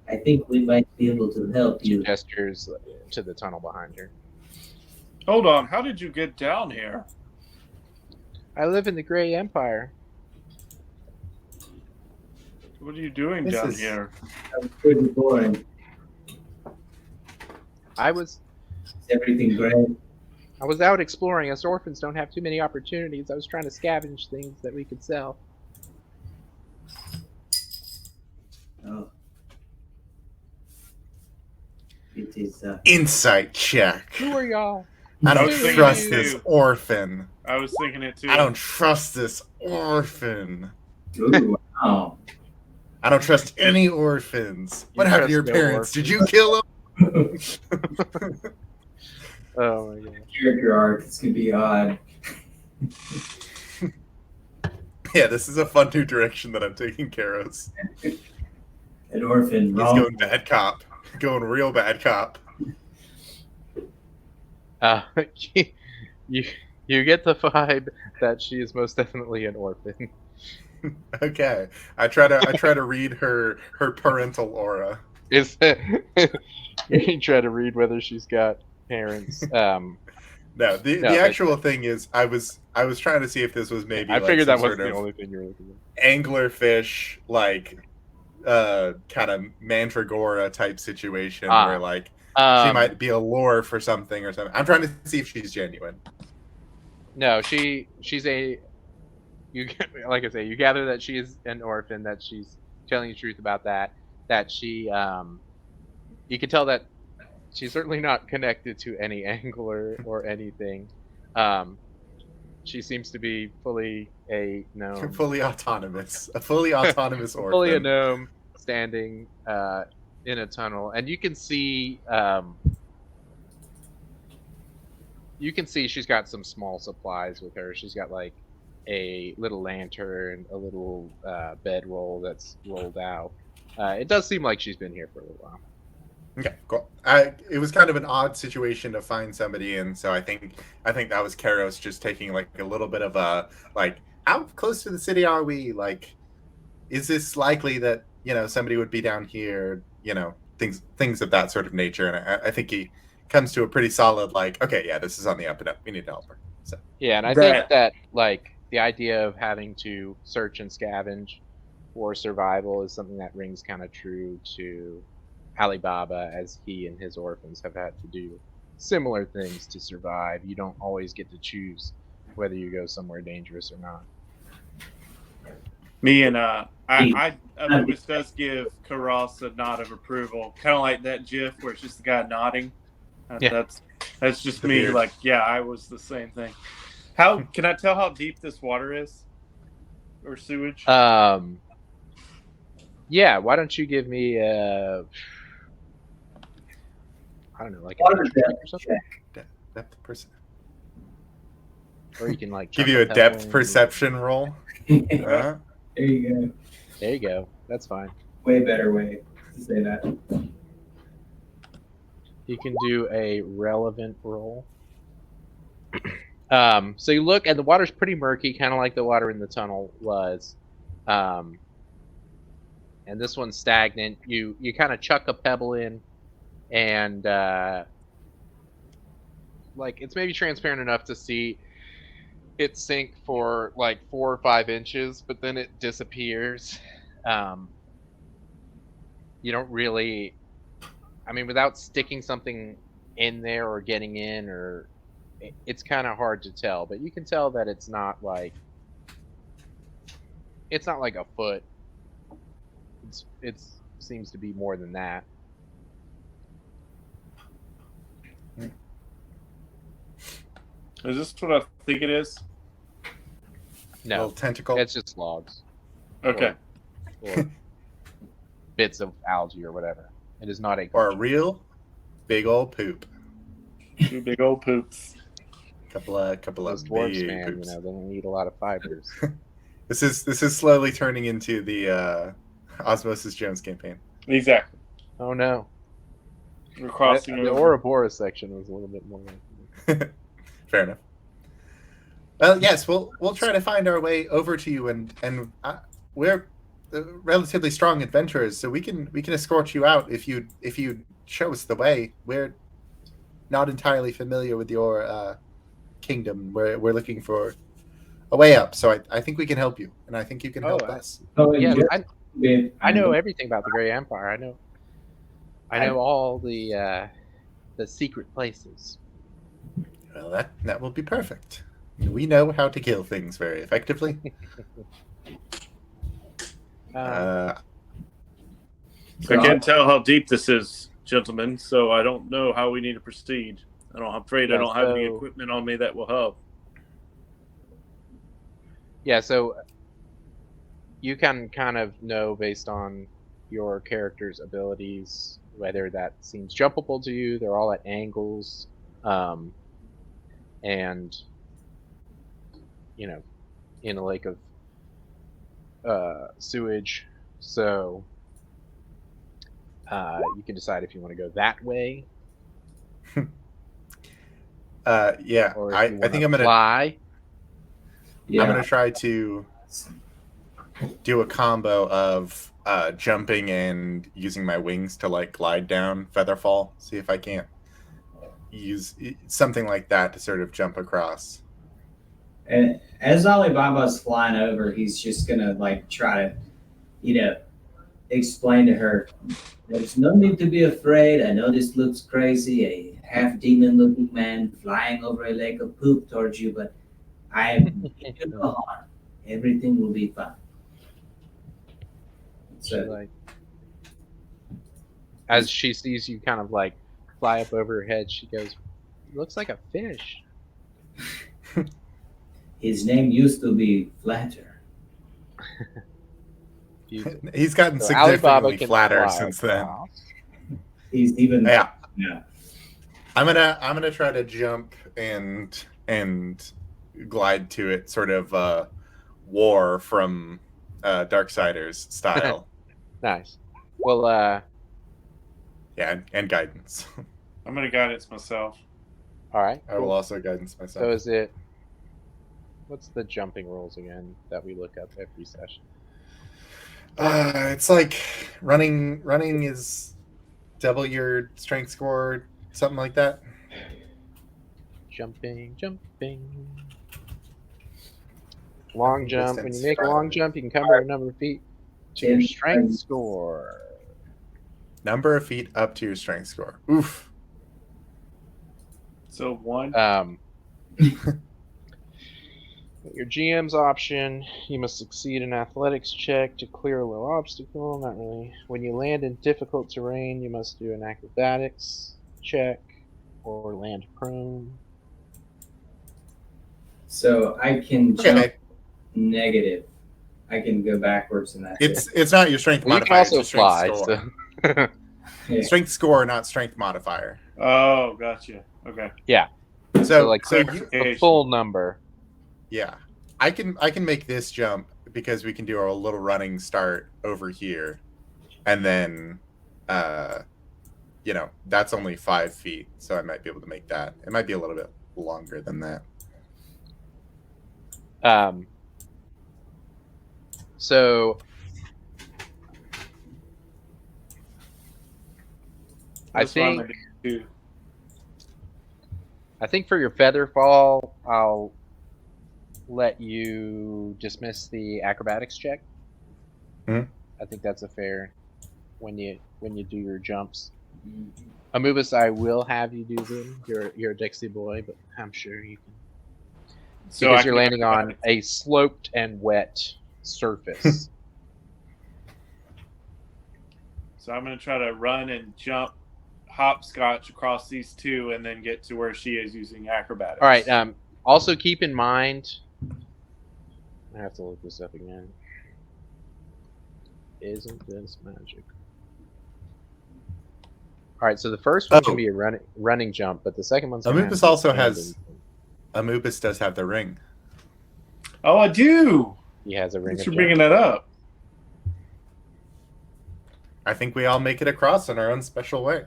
I think we might be able to help She you. gestures to the tunnel behind her. Hold on. How did you get down here? I live in the Grey Empire. What are you doing This down is- here? I'm pretty boring. I was Is everything great? out exploring. Us orphans don't have too many opportunities. I was trying to scavenge things that we could sell. Oh. It is, Insight check. Who are y'all? I don't was thinking trust it this too. orphan. I was thinking it too. I don't trust this orphan. ooh, wow. I don't trust any orphans. What You happened to trust your no parents? Did you kill them? Oh my god. Character arc, this could be odd. Yeah, this is a fun new direction that I'm taking Karos. An orphan, He's wrong. going bad cop. Going real bad cop. You get the vibe that she is most definitely an orphan. Okay. I try to read her parental aura. Is you try to read whether she's got parents. No, the No, actual thing is I was trying to see if this was maybe I like figured some that was sort the of only thing you were looking at. anglerfish like kind of mandragora type situation where like she might be a lure for something or something. I'm trying to see if she's genuine. No, she's a. You like I say, you gather that she is an orphan. That she's telling you the truth about that. That she, you can tell that she's certainly not connected to any angler or anything. She seems to be fully a gnome. Fully autonomous. A fully autonomous orphan. Fully a gnome standing in a tunnel, and you can see she's got some small supplies with her. She's got like a little lantern, a little bedroll that's rolled out. It does seem like she's been here for a little while. Okay, cool. It was kind of an odd situation to find somebody in, so I think that was Karos just taking like a little bit of a like, how close to the city are we? Like, is this likely that somebody would be down here? Things of that sort of nature, and I think he comes to a pretty solid like, okay, yeah, this is on the up and up. We need to help her. So Yeah, and I think that like the idea of having to search and scavenge for survival is something that rings kind of true to Alibaba, as he and his orphans have had to do similar things to survive. You don't always get to choose whether you go somewhere dangerous or not. Me and Anubis does give Karas a nod of approval, kind of like that GIF where it's just the guy nodding. Yeah. That's just The me. beard. Like, yeah, I was the same thing. How can I tell how deep this water is, or sewage? Yeah. Why don't you give me I don't know, like a Water nature check depth or something, Depth perception. or you can like Give chuck you a pebble depth in. perception roll. There you go. There you go. That's fine. Way better way to say that. You can do a relevant roll. So you look, and the water's pretty murky, kind of like the water in the tunnel was. And this one's stagnant. You kind of chuck a pebble in, and like it's maybe transparent enough to see it sink for like 4 or 5 inches, but then it disappears. You don't really, I mean, without sticking something in there or getting in, or it's kind of hard to tell, but you can tell that it's not like a foot. It seems to be more than that. Is this what I think it is? No, Little tentacle. it's just logs. Okay. Or bits of algae or whatever. It is not a Or a real big old poop. Two big old poops. Couple of those big dwarves, man. poops. You know, they don't need a lot of fibers. This is slowly turning into the Osmosis Jones campaign. Exactly. Oh no. We're crossing The over. Ouroboros section was a little bit more. Fair enough. Well, yes, we'll try to find our way over to you, and we're relatively strong adventurers, so we can escort you out if you show us the way. We're not entirely familiar with your kingdom. We're looking for a way up, so I think we can help you, and I think you can help us. So Yeah, just I know everything about the Grey Empire. I know all the secret places. Well, that will be perfect. We know how to kill things very effectively. I can't tell how deep this is, gentlemen, so I don't know how we need to proceed. I'm afraid I don't have any equipment on me that will help. Yeah, so you can kind of know based on your character's abilities whether that seems jumpable to you. They're all at angles, and you know, in a lake of sewage. So you can decide if you want to go that way. Yeah, Or I think I'm gonna fly. Yeah. I'm gonna try to do a combo of jumping and using my wings to like glide down Featherfall. See if I can't use something like that to sort of jump across. And as Alibaba's flying over, he's just gonna like try to, explain to her, there's no need to be afraid. I know this looks crazy, a half demon looking man flying over a lake of poop towards you, but I am no harm. Everything will be fine. So, like, as she sees you kind of like fly up over her head, she goes, "Looks like a fish." His name used to be Flatter. He's gotten So significantly Alibaba can flatter fly since then. across. He's even Yeah. yeah. I'm gonna try to jump and glide to it, sort of war from Darksiders style. Nice. Well, Yeah, and guidance. I'm going to guidance myself. all right. I will also guidance So myself. is it? What's the jumping rules again that we look up every session? It's like running is double your strength score, something like that. Jumping. Long jump. When you make a long jump, you can cover a number of feet to your strength score. Number of feet up to your strength score. Oof. So 1. Your GM's option, you must succeed an athletics check to clear a low obstacle. Not really. When you land in difficult terrain, you must do an acrobatics check or land prone. So I can jump Okay. negative. I can go backwards in that. It's not your strength Well, you can modifier. also it's your fly. strength score. So. Yeah. Strength score, not strength modifier. Oh, gotcha. Okay. Yeah. So like so the full number. yeah, I can make this jump because we can do our little running start over here, and then, that's only 5 feet, so I might be able to make that. It might be a little bit longer than that. So That's what I'm gonna do. I think for your feather fall, I'll let you dismiss the acrobatics check. Mhm. I think that's a fair when you do your jumps. Amubis, I will have you do them. You're a Dixie boy, but I'm sure you can. So Because you're landing on a sloped and wet surface. So I'm gonna try to run and jump, hopscotch across these two, and then get to where she is using acrobatics. All right. Also keep in mind, I have to look this up again. Isn't this magic? All right. So the first one can be a running jump, but the second one's gonna Amubis also has. Amubis does have the ring. Oh, I do. He has a ring. Thanks for bringing that up. I think we all make it across in our own special way.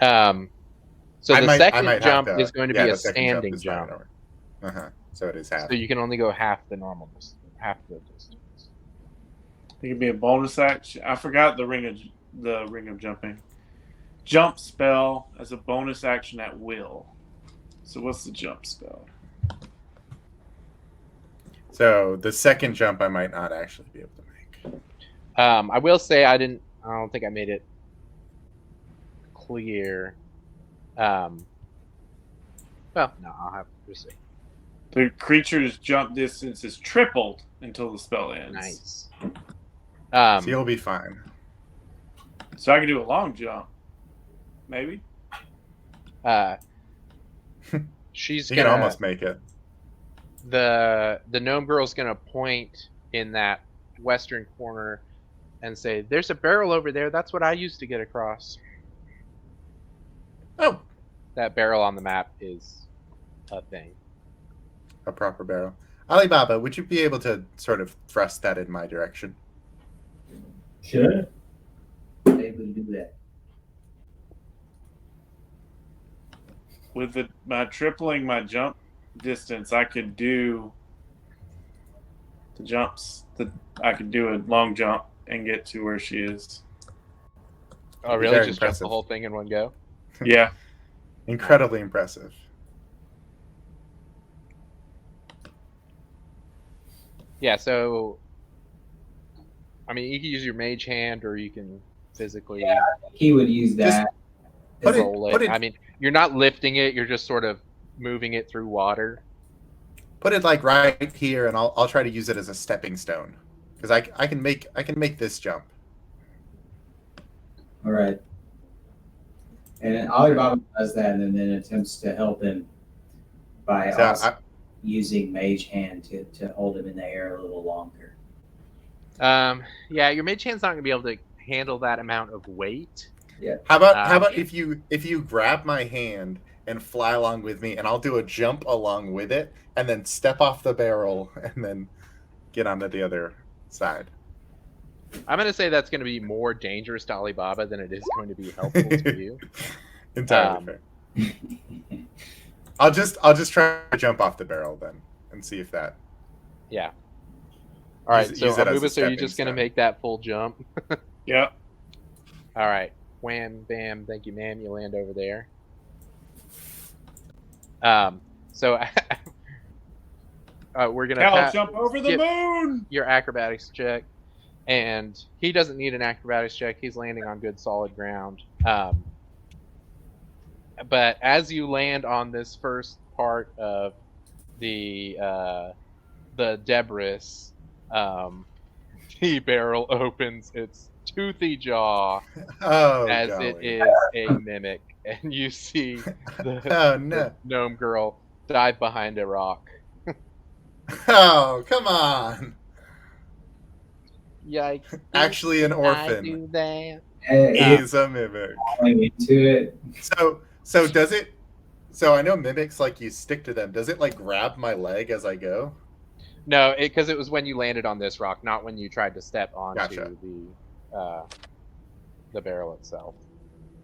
So the second jump is going to be a standing jump. So it is half. So you can only go half the normal distance, half the distance. It could be a bonus action. I forgot the ring of jumping. Jump spell as a bonus action at will. So what's the jump spell? So the second jump I might not actually be able to make. I will say I don't think I made it clear. Well, no, I'll have to see. The creature's jump distance is tripled until the spell ends. Nice. So you'll be fine. So I can do a long jump. Maybe. She's You gonna can almost make it. The gnome girl's gonna point in that western corner and say, "There's a barrel over there. That's what I used to get across." Oh, that barrel on the map is a thing. A proper barrel. Alibaba, would you be able to sort of thrust that in my direction? Sure. Able to do that. With my tripling my jump distance, I could do the jumps. I could do a long jump and get to where she is. Oh, really? Very Just jump impressive. the whole thing in one go? Yeah. Incredibly impressive. Yeah, so I mean, you can use your mage hand, or you can physically He would use that. roll it. I mean, you're not lifting it; you're just sort of moving it through water. Put it like right here, and I'll try to use it as a stepping stone, because I can make this jump. All right. And then Alibaba does that, and then attempts to help him by also using mage hand to hold him in the air a little longer. Yeah, your mage hand's not gonna be able to handle that amount of weight. Yeah. How about if you grab my hand and fly along with me, and I'll do a jump along with it, and then step off the barrel, and then get onto the other side. I'm gonna say that's gonna be more dangerous to Alibaba than it is going to be helpful to you. Entirely fair. I'll just try to jump off the barrel then and see if that. Yeah. All right. Use So, it as a Amubis, are you stepping just gonna stone. make that full jump? Yep. All right. Wham, bam, thank you, ma'am. You land over there. So we're gonna I'll jump over the skip moon. your acrobatics check, and he doesn't need an acrobatics check. He's landing on good solid ground. But as you land on this first part of the debris, the barrel opens its toothy jaw Oh, as golly. it is a mimic, and you see Oh, no. the gnome girl dive behind a rock. Oh, come on. Yikes! Actually, an I orphan. do that. He's a mimic. Falling into it. So does it? So I know mimics, like, you stick to them. Does it, like, grab my leg as I go? No, because it was when you landed on this rock, not when you tried to step onto Gotcha. the barrel itself.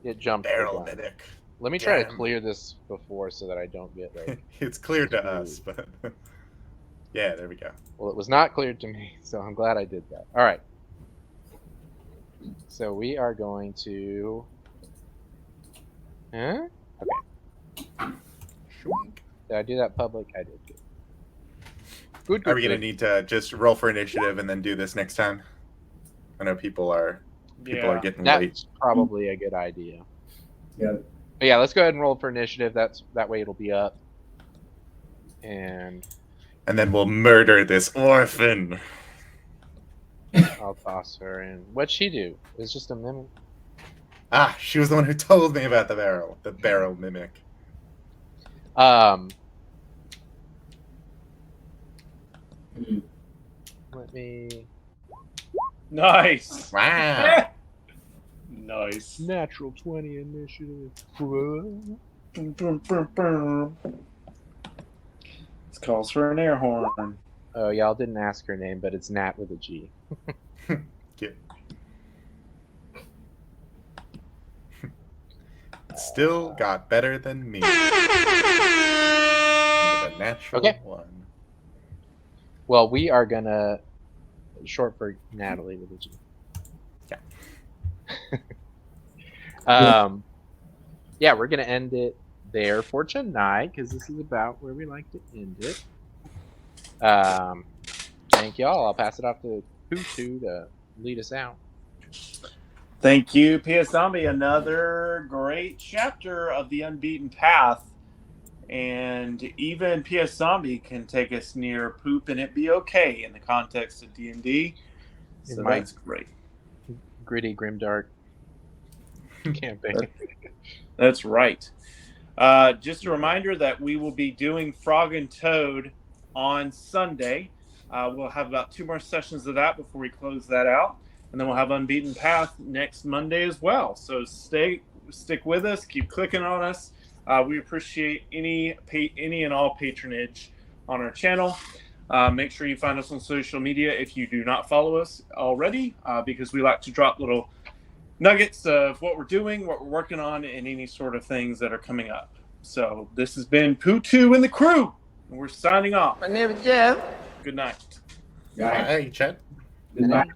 It jumped. the Barrel gun. mimic. Let me try to Damn. clear this before so that I don't get like. It's clear to us, but yeah, there we go. Well, it was not cleared to me, so I'm glad I did that. All right. So we are going to. Huh? Okay. Did I do that public? I did. Good. Are we gonna need to just roll for initiative and then do this next time? I know people are getting late. That's probably a good idea. Yeah. But yeah, let's go ahead and roll for initiative. That way it'll be up. And then we'll murder this orphan. I'll toss her in. What'd she do? It's just a mimic. Ah, she was the one who told me about the barrel mimic. Let me. Nice. Wow. Nice. Natural 20 initiative. This calls for an air horn. Oh, y'all didn't ask her name, but it's Nat with a G. Yeah. Still got better than me. With a natural one. Well, we are gonna short for Natalie with a G. Yeah. Yeah, we're gonna end it there for tonight because this is about where we like to end it. Thank y'all. I'll pass it off to Putu to lead us out. Thank you, PS Zombie. Another great chapter of the Unbeaten Path. And even PS Zombie can take us near poop and it be okay in the context of D&D. So that's great. Gritty, grimdark campaign. That's right. Just a reminder that we will be doing Frog and Toad on Sunday. We'll have about 2 more sessions of that before we close that out. And then we'll have Unbeaten Path next Monday as well. So stick with us. Keep clicking on us. We appreciate any and all patronage on our channel. Make sure you find us on social media if you do not follow us already, because we like to drop little nuggets of what we're doing, what we're working on, and any sort of things that are coming up. So this has been Putu and the crew, and we're signing off. My name is Jeff. Good night. Hey, Chet. Goodbye.